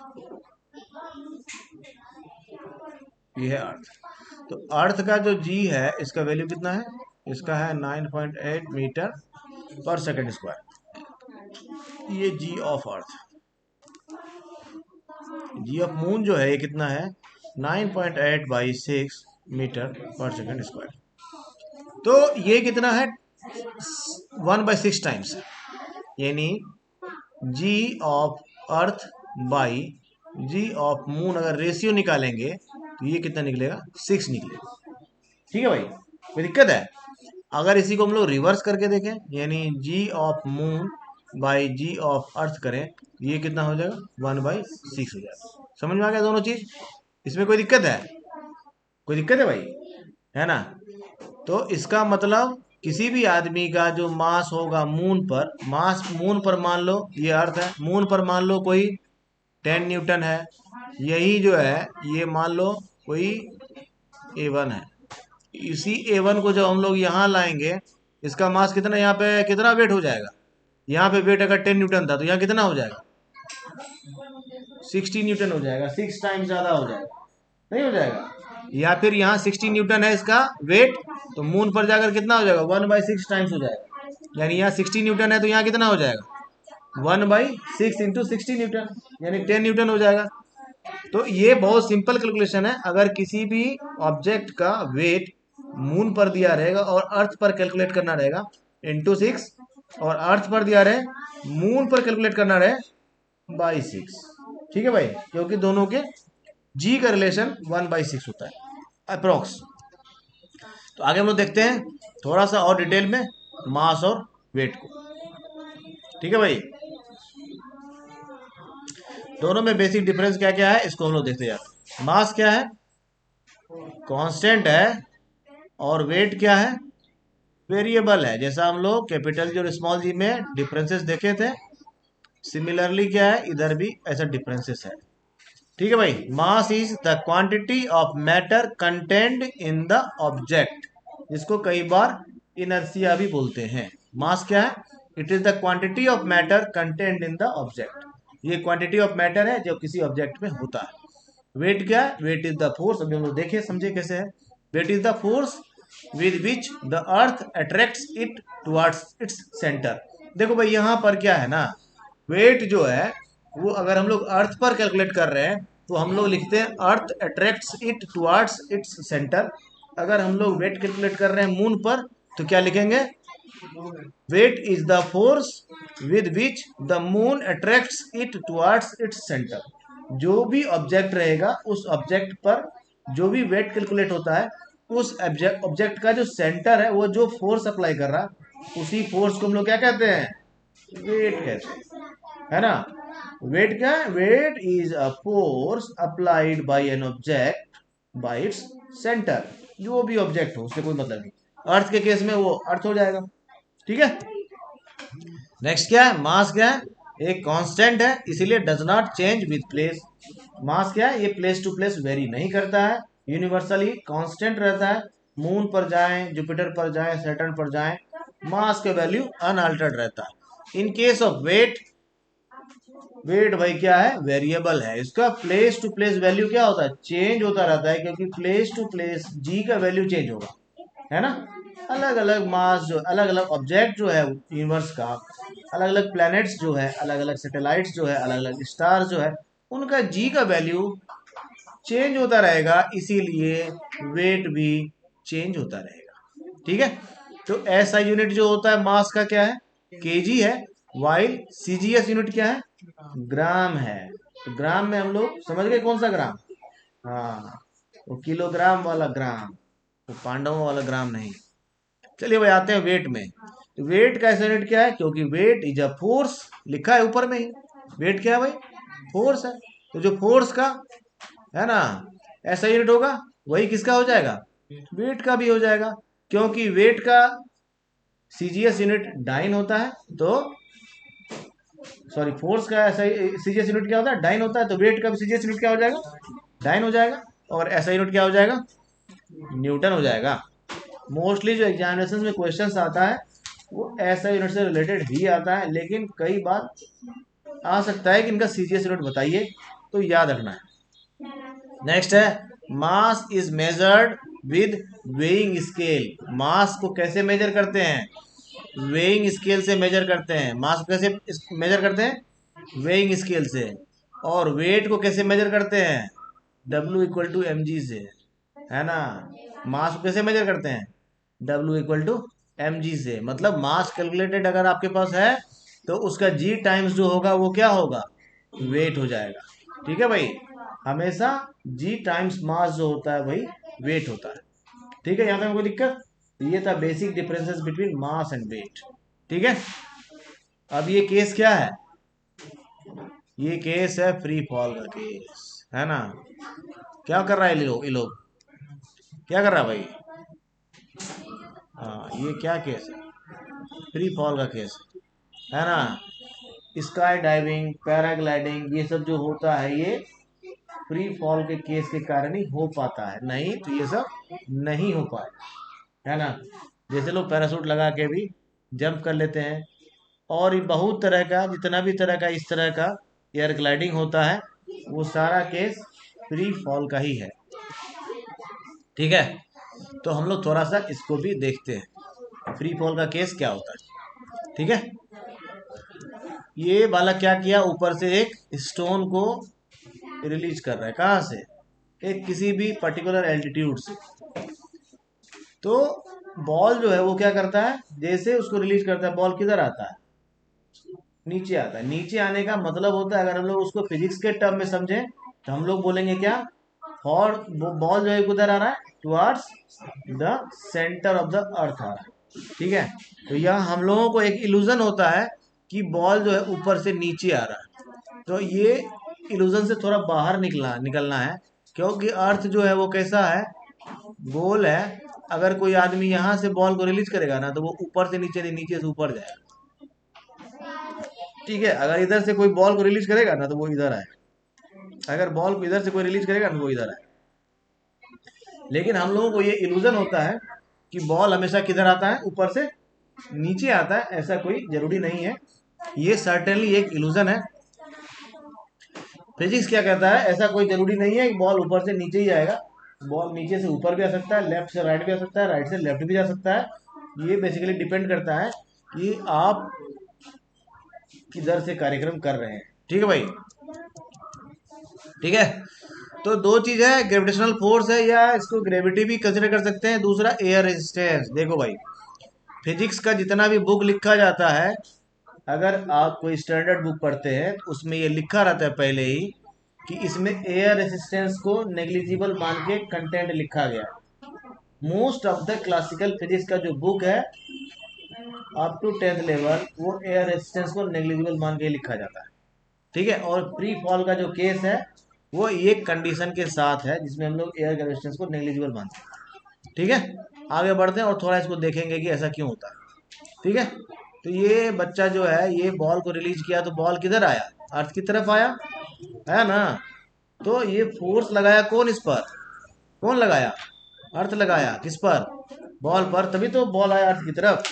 ये है अर्थ। तो अर्थ का जो जी है इसका वैल्यू कितना है, इसका है 9.8 मीटर पर सेकंड स्क्वायर। ये G of earth, G of moon जो है ये कितना है, 9.8/6 मीटर पर सेकंड स्क्वायर। तो ये कितना है, 1/6 टाइम्स, यानी G of earth by G of moon अगर रेशियो निकालेंगे तो ये कितना निकलेगा, 6 निकलेगा। ठीक है भाई, कोई दिक्कत है? अगर इसी को हम लोग रिवर्स करके देखें, यानी G of moon by G of earth करें, ये कितना हो जाएगा, 1/6 हो जाएगा। समझ में आ गया दोनों चीज? इसमें कोई दिक्कत है? कोई दिक्कत है भाई, है ना? तो इसका मतलब किसी भी आदमी का जो मास होगा मून पर, मास मून पर मान लो ये अर्थ है, मून पर मान लो कोई 10 न्यूटन है, यही जो है ये मान लो कोई A1 है। इसी A1 को जब हम लोग यहाँ लाएंगे, इसका मास कितना, यहाँ पे कितना वेट हो जाएगा, यहाँ पे वेट अगर 10 न्यूटन था तो यहाँ कितना हो जाएगा, 60 न्यूटन हो जाएगा, 6 टाइम्स ज्यादा हो जाएगा, नहीं हो जाएगा? या फिर यहाँ 60 न्यूटन है इसका वेट, तो मून पर जाकर कितना हो जाएगा, 1/6 टाइम्स हो जाएगा। यानी यहाँ 60 न्यूटन है तो यहाँ कितना हो जाएगा, 1/6 इंटू 60 न्यूटन, यानी 10 न्यूटन हो जाएगा। तो ये बहुत सिंपल कैलकुलेशन है। अगर किसी भी ऑब्जेक्ट का वेट मून पर दिया रहेगा और अर्थ पर कैलकुलेट करना रहेगा, इंटू 6, और अर्थ पर दिया रहे, मून पर कैलकुलेट करना रहे, बाई 6। ठीक है भाई, क्योंकि दोनों के जी का रिलेशन 1/6 होता है अप्रोक्स। तो आगे हम लोग देखते हैं थोड़ा सा और डिटेल में मास और वेट को। ठीक है भाई, दोनों में बेसिक डिफरेंस क्या क्या है इसको हम लोग देखते जाते हैं। मास क्या है, कांस्टेंट है, और वेट क्या है, वेरिएबल है। जैसा हम लोग कैपिटल जी और स्मॉल जी में डिफरेंसेस देखे थे, सिमिलरली क्या है इधर भी ऐसा डिफरेंसेस है। ठीक है भाई, mass is the quantity of matter contained in the object, जिसको कई बार इनर्सिया भी बोलते हैं। मास क्या है, it is the quantity of matter contained in the object, ये क्वांटिटी ऑफ मैटर है जो किसी ऑब्जेक्ट में होता है। वेट क्या है, वेट इज द फोर्स, अभी हम लोग देखे समझे कैसे है। Weight is the force with which the earth attracts it towards its centre. देखो भाई यहाँ पर क्या है ना, वेट जो है वो अगर हम लोग अर्थ पर कैलकुलेट कर रहे हैं तो हम लोग लिखते हैं अर्थ attracts it towards its centre. अगर हम लोग वेट कैलकुलेट कर रहे हैं मून पर तो क्या लिखेंगे, weight is the force with which the moon attracts it towards its centre. जो भी ऑब्जेक्ट रहेगा उस ऑब्जेक्ट पर जो भी वेट कैलकुलेट होता है, उस ऑब्जेक्ट का जो सेंटर है वो जो फोर्स अप्लाई कर रहा है, उसी फोर्स को हम लोग क्या कहते हैं, वेट कहते हैं, है ना? वेट क्या है, weight is a force applied by an object by its centre. जो भी ऑब्जेक्ट हो उससे कोई मतलब नहीं, अर्थ के केस में वो अर्थ हो जाएगा। ठीक है, नेक्स्ट क्या है, मास क्या है, एक कांस्टेंट है, इसीलिए does not change with place. Mass क्या है, ये प्लेस टू प्लेस वेरी नहीं करता है, यूनिवर्सली कांस्टेंट रहता है। मून पर जाएं, जुपिटर पर जाएं, सैटर्न पर जाएं, मास का वैल्यू अनअल्टर्ड रहता है। In case of weight, weight भाई क्या है, वेरिएबल है, इसका प्लेस टू प्लेस वैल्यू क्या होता है, चेंज होता रहता है, क्योंकि प्लेस टू प्लेस जी का वैल्यू चेंज होगा, है ना? अलग अलग मास जो अलग अलग ऑब्जेक्ट जो है यूनिवर्स का, अलग अलग प्लैनेट्स जो है, अलग अलग सैटेलाइट्स जो है, अलग अलग स्टार जो है, उनका जी का वैल्यू चेंज होता रहेगा, इसीलिए वेट भी चेंज होता रहेगा। ठीक है, तो ऐसा यूनिट जो होता है मास का क्या है, केजी है, वाइल सीजीएस यूनिट क्या है, ग्राम है। तो ग्राम में हम लोग समझ गए कौन सा ग्राम, हाँ वो किलोग्राम वाला ग्राम, वो पांडवों वाला ग्राम नहीं। चलिए भाई आते हैं वेट में। तो वेट का ऐसा यूनिट क्या है, क्योंकि वेट इज अ फोर्स, लिखा है ऊपर में ही, वेट क्या है भाई, फोर्स है। तो जो फोर्स का है ना ऐसा यूनिट होगा, वही किसका हो जाएगा, वेट का भी हो जाएगा। क्योंकि वेट का सीजीएस यूनिट डाइन होता है, तो सॉरी फोर्स का ऐसा सीजीएस यूनिट क्या होता है, डाइन होता है, तो वेट का भी सीजीएस यूनिट क्या हो जाएगा, डाइन हो जाएगा। और ऐसा यूनिट क्या हो जाएगा, न्यूटन हो जाएगा। मोस्टली जो एग्जामिनेशन में क्वेश्चंस आता है वो ऐसा यूनिट से रिलेटेड ही आता है, लेकिन कई बार आ सकता है कि इनका सीजीएस यूनिट बताइए, तो याद रखना है। नेक्स्ट है, mass is measured with weighing scale. Mass को कैसे मेजर करते हैं, वेइंग स्केल से मेजर करते हैं। मास को कैसे मेजर करते हैं, वेइंग स्केल से। और वेट को कैसे मेजर करते हैं, W = mg से, है ना? मास को कैसे मेजर करते हैं, W equal to m g से, मतलब मास कैलकुलेटेड अगर आपके पास है तो उसका जी टाइम्स जो होगा वो क्या होगा, वेट हो जाएगा। ठीक है भाई, हमेशा जी टाइम्स मास जो होता है भाई वेट होता है। ठीक है, यहाँ तक कोई दिक्कत? ये था basic differences between mass and weight. ठीक है, अब ये केस क्या है, ये केस है फ्री फॉल का केस, है ना। क्या कर रहा है ये लोग क्या कर रहा है भाई? हाँ, ये क्या केस है, फ्री फॉल का केस है ना। स्काई डाइविंग, पैराग्लाइडिंग, ये सब जो होता है ये फ्री फॉल के केस के कारण ही हो पाता है, नहीं तो ये सब नहीं हो पाए, है ना। जैसे लोग पैरासूट लगा के भी जंप कर लेते हैं, और ये बहुत तरह का, जितना भी तरह का इस तरह का एयर ग्लाइडिंग होता है वो सारा केस फ्री फॉल का ही है। ठीक है, तो हम लोग थोड़ा सा इसको भी देखते हैं, फ्री फॉल का केस क्या होता है। ठीक है, ये बालक क्या किया, ऊपर से एक स्टोन को रिलीज कर रहा है, कहाँ से, एक किसी भी पर्टिकुलर एल्टीट्यूड से। तो बॉल जो है वो क्या करता है, जैसे उसको रिलीज करता है बॉल किधर आता है, नीचे आता है। नीचे आने का मतलब होता है, अगर हम लोग उसको फिजिक्स के टर्म में समझें तो हम लोग बोलेंगे क्या, और बॉल जो है किधर आ रहा है, towards the centre of the earth आ रहा है। ठीक है, तो यह हम लोगों को एक इल्यूजन होता है कि बॉल जो है ऊपर से नीचे आ रहा है। तो ये इल्यूजन से थोड़ा बाहर निकलना है, क्योंकि अर्थ जो है वो कैसा है, गोल है। अगर कोई आदमी यहाँ से बॉल को रिलीज करेगा ना तो वो ऊपर से नीचे नहीं, नीचे से ऊपर जाएगा। ठीक है, अगर इधर से कोई बॉल को रिलीज करेगा ना तो वो इधर आए, अगर बॉल को इधर से कोई रिलीज करेगा ना तो वो इधर आए। लेकिन हम लोगों को ये इल्यूजन होता है कि बॉल हमेशा किधर आता है, ऊपर से नीचे आता है, ऐसा कोई जरूरी नहीं है। ये सर्टेनली एक इल्यूजन है। फिजिक्स क्या कहता है, ऐसा कोई जरूरी नहीं है कि बॉल ऊपर से नीचे ही आएगा, बॉल नीचे से ऊपर भी आ सकता है, लेफ्ट से राइट भी आ सकता है, राइट से लेफ्ट भी जा सकता है। ये बेसिकली डिपेंड करता है कि आप किधर से कार्यक्रम कर रहे हैं। ठीक है भाई, ठीक है। तो दो चीज है, ग्रेविटेशनल फोर्स है, या इसको ग्रेविटी भी कंसिडर कर सकते हैं, दूसरा एयर रेजिस्टेंस। देखो भाई, फिजिक्स का जितना भी बुक लिखा जाता है, अगर आप कोई स्टैंडर्ड बुक पढ़ते हैं तो उसमें ये लिखा रहता है पहले ही कि इसमें एयर रेसिस्टेंस को नेग्लिजिबल मान के कंटेंट लिखा गया है। Most of the classical physics का जो बुक है अप टू 10th लेवल, वो एयर रेसिस्टेंस को नेग्लिजिबल मान के लिखा जाता है। ठीक है, और फ्री फॉल का जो केस है वो एक कंडीशन के साथ है जिसमें हम लोग एयर रेजिस्टेंस को नेग्लिजिबल मानते हैं। ठीक है, आगे बढ़ते हैं और थोड़ा इसको देखेंगे कि ऐसा क्यों होता है। ठीक है, तो ये बच्चा जो है ये बॉल को रिलीज किया तो बॉल किधर आया, अर्थ की तरफ आया, है ना। तो ये फोर्स लगाया कौन इस पर, कौन लगाया, अर्थ लगाया किस पर, बॉल पर, तभी तो बॉल आया अर्थ की तरफ।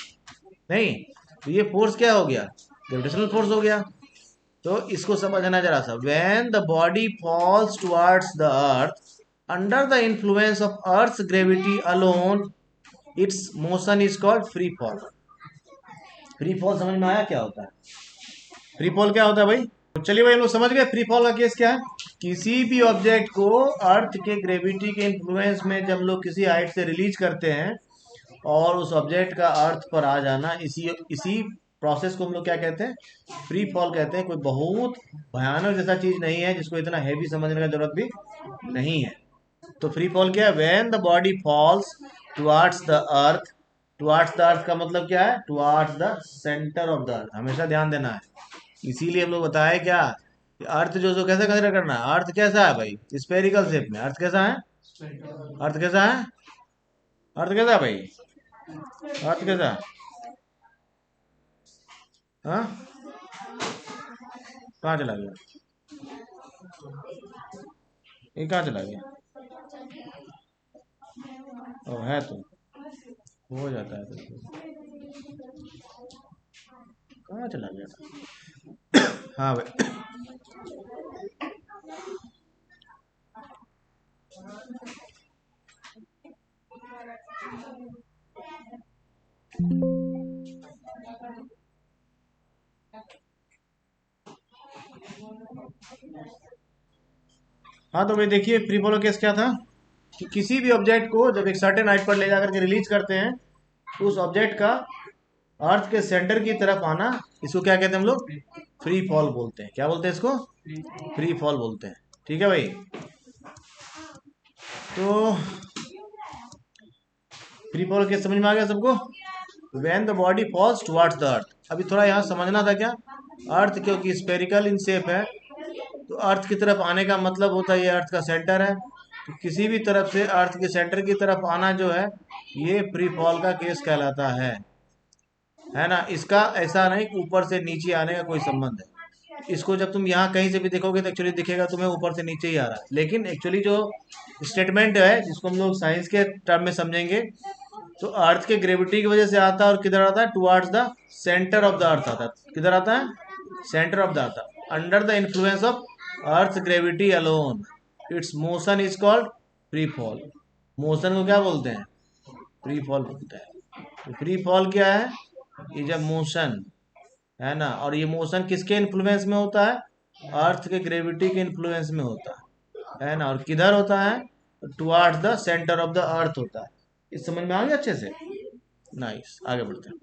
नहीं, तो ये फोर्स क्या हो गया, ग्रेविटेशनल फोर्स हो गया। तो इसको समझना जरा सा, when the body false towards the earth under the influence of earth gravity alone, it's motion is called free fall. Free fall समझ में आया क्या होता है, फ्री फॉल क्या होता है भाई? तो चलिए भाई, हम लोग समझ गए फ्री फॉल का केस क्या है। किसी भी ऑब्जेक्ट को अर्थ के ग्रेविटी के इन्फ्लुएंस में जब लोग किसी हाइट से रिलीज करते हैं और उस ऑब्जेक्ट का अर्थ पर आ जाना, इसी इसी प्रोसेस को हम लोग क्या कहते हैं, फ्री फॉल कहते हैं। कोई बहुत भयानक जैसा चीज नहीं है जिसको इतना हैवी समझने का जरूरत भी नहीं है। तो फ्री फॉल क्या है, when the body false towards the earth, towards the earth का मतलब क्या है, towards the centre of the अर्थ, हमेशा ध्यान देना है। इसीलिए हम लोग बताए क्या, कि अर्थ जो जो कैसे कंसिडर करना है, अर्थ कैसा है भाई, स्पेरिकल शेप में, अर्थ कैसा है, अर्थ कैसा है, अर्थ कैसा है भाई, अर्थ कैसा है, हाँ, कहाँ चला गया, ये कहाँ चला गया, ओ है तो हो जाता है तो, कहाँ चला गया था, हाँ भाई। हाँ तो भाई देखिए, फ्री फॉलो केस क्या था कि किसी भी ऑब्जेक्ट को जब एक सर्टेन हाइट पर ले जाकर के रिलीज करते हैं उस ऑब्जेक्ट का अर्थ के सेंटर की तरफ आना, इसको क्या कहते हैं हम लोग? फ्री फॉल बोलते हैं। क्या बोलते हैं इसको? फ्री फॉल बोलते हैं। ठीक है भाई। तो फ्री फॉल के समझ में आ गया सबको? When the body false towards the earth. अभी थोड़ा यहाँ समझना था क्या, अर्थ क्योंकि स्पेरिकल इन शेप है, तो अर्थ की तरफ आने का मतलब होता है ये अर्थ का सेंटर है, तो किसी भी तरफ से अर्थ के सेंटर की तरफ आना जो है, ये फ्री फॉल का केस कहलाता है ना। इसका ऐसा नहीं ऊपर से नीचे आने का कोई संबंध है। इसको जब तुम यहाँ कहीं से भी देखोगे तो एक्चुअली दिखेगा तुम्हें ऊपर से नीचे ही आ रहा है, लेकिन एक्चुअली जो स्टेटमेंट है जिसको हम लोग साइंस के टर्म में समझेंगे, तो अर्थ के ग्रेविटी की वजह से आता है, और किधर आता है? Towards the centre of the अर्थ आता है। किधर आता है? Centre of the earth. Under the influence of earth gravity alone it's motion is called free fall. Motion को क्या बोलते हैं? फ्री फॉल बोलते हैं। तो फ्री फॉल क्या है? ये जब मोशन है ना, और ये मोशन किसके इन्फ्लुएंस में होता है? अर्थ के ग्रेविटी के इन्फ्लुएंस में होता है ना। और किधर होता है? Towards the centre of the अर्थ होता है। इस समझ में आ गया अच्छे से? नाइस, आगे बढ़ते हैं।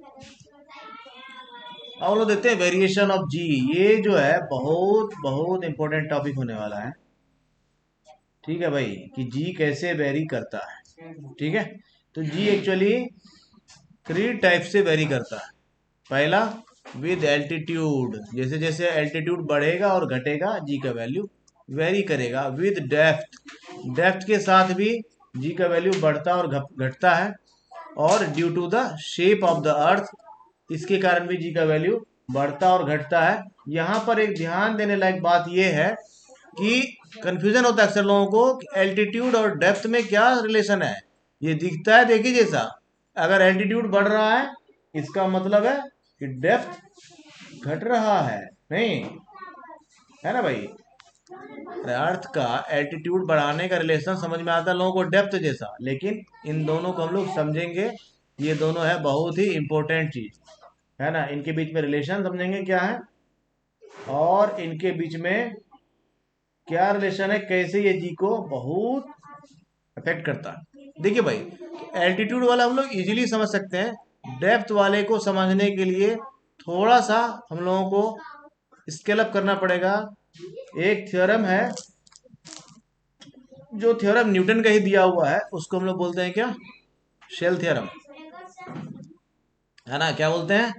अब लोग देखते हैं वेरिएशन ऑफ जी। ये जो है बहुत बहुत इंपॉर्टेंट टॉपिक होने वाला है। ठीक है भाई, कि जी कैसे वेरी करता है। ठीक है, तो जी एक्चुअली 3 टाइप से वेरी करता है। पहला, विद एल्टीट्यूड। जैसे जैसे एल्टीट्यूड बढ़ेगा और घटेगा जी का वैल्यू वेरी करेगा। विद डेप्थ, डेप्थ के साथ भी जी का वैल्यू बढ़ता और घटता है। और due to the shape of the earth, इसके कारण भी जी का वैल्यू बढ़ता और घटता है। यहाँ पर एक ध्यान देने लायक बात यह है कि कंफ्यूजन होता है अक्सर लोगों को कि एल्टीट्यूड और डेप्थ में क्या रिलेशन है। ये दिखता है देखिए जैसा, अगर एल्टीट्यूड बढ़ रहा है इसका मतलब है कि डेप्थ घट रहा है, नहीं है ना भाई। अर्थ का एल्टीट्यूड बढ़ाने का रिलेशन समझ में आता है लोगों को डेप्थ जैसा, लेकिन इन दोनों को हम लोग समझेंगे, ये दोनों है बहुत ही इंपॉर्टेंट चीज है ना। इनके बीच में रिलेशन समझेंगे क्या है, और इनके बीच में क्या रिलेशन है, कैसे ये जी को बहुत अफेक्ट करता है। देखिए भाई, एल्टीट्यूड वाला हम लोग इजीली समझ सकते हैं। डेप्थ वाले को समझने के लिए थोड़ा सा हम लोगों को स्केल अप करना पड़ेगा। एक थ्योरम है, जो थ्योरम न्यूटन का ही दिया हुआ है, उसको हम लोग बोलते हैं क्या? शेल थ्योरम, है ना। क्या बोलते हैं?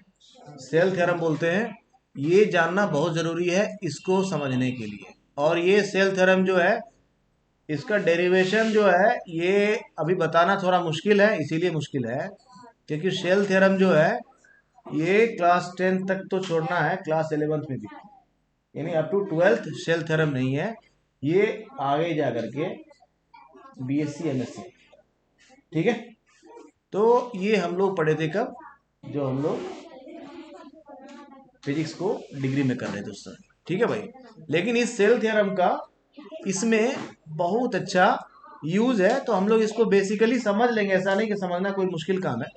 शेल थ्योरम बोलते हैं। ये जानना बहुत जरूरी है इसको समझने के लिए। और ये शेल थ्योरम जो है, इसका डेरिवेशन जो है, ये अभी बताना थोड़ा मुश्किल है। इसीलिए मुश्किल है क्योंकि शेल थ्योरम जो है, ये क्लास 10 तक तो छोड़ना है, क्लास 11th में भी, यानी up to 12th shell theorem नहीं है। ये आगे जा करके बीएससी एमएससी। ठीक है, तो ये हम लोग पढ़े थे कब? जो हम लोग फिजिक्स को डिग्री में कर रहे थे उस समय। ठीक है भाई, लेकिन इस सेल थ्योरम का इसमें बहुत अच्छा यूज है, तो हम लोग इसको बेसिकली समझ लेंगे। ऐसा नहीं कि समझना कोई मुश्किल काम है,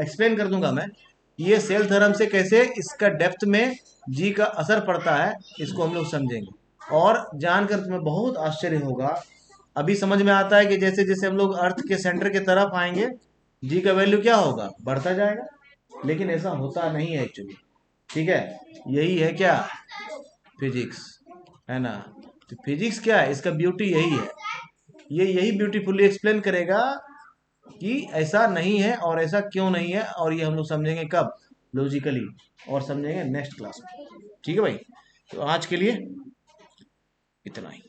एक्सप्लेन कर दूंगा मैं। ये सेल थ्योरम से कैसे इसका डेप्थ में जी का असर पड़ता है, इसको हम लोग समझेंगे। और जानकर तुम्हें बहुत आश्चर्य होगा। अभी समझ में आता है कि जैसे जैसे हम लोग अर्थ के सेंटर की तरफ आएंगे, जी का वैल्यू क्या होगा? बढ़ता जाएगा, लेकिन ऐसा होता नहीं है एक्चुअली। ठीक है, यही है क्या? फिजिक्स, है ना। तो फिजिक्स क्या है, इसका ब्यूटी यही है। ये यही ब्यूटीफुली एक्सप्लेन करेगा कि ऐसा नहीं है और ऐसा क्यों नहीं है, और ये हम लोग समझेंगे कब? लॉजिकली, और समझेंगे नेक्स्ट क्लास में। ठीक है भाई, तो आज के लिए इतना ही।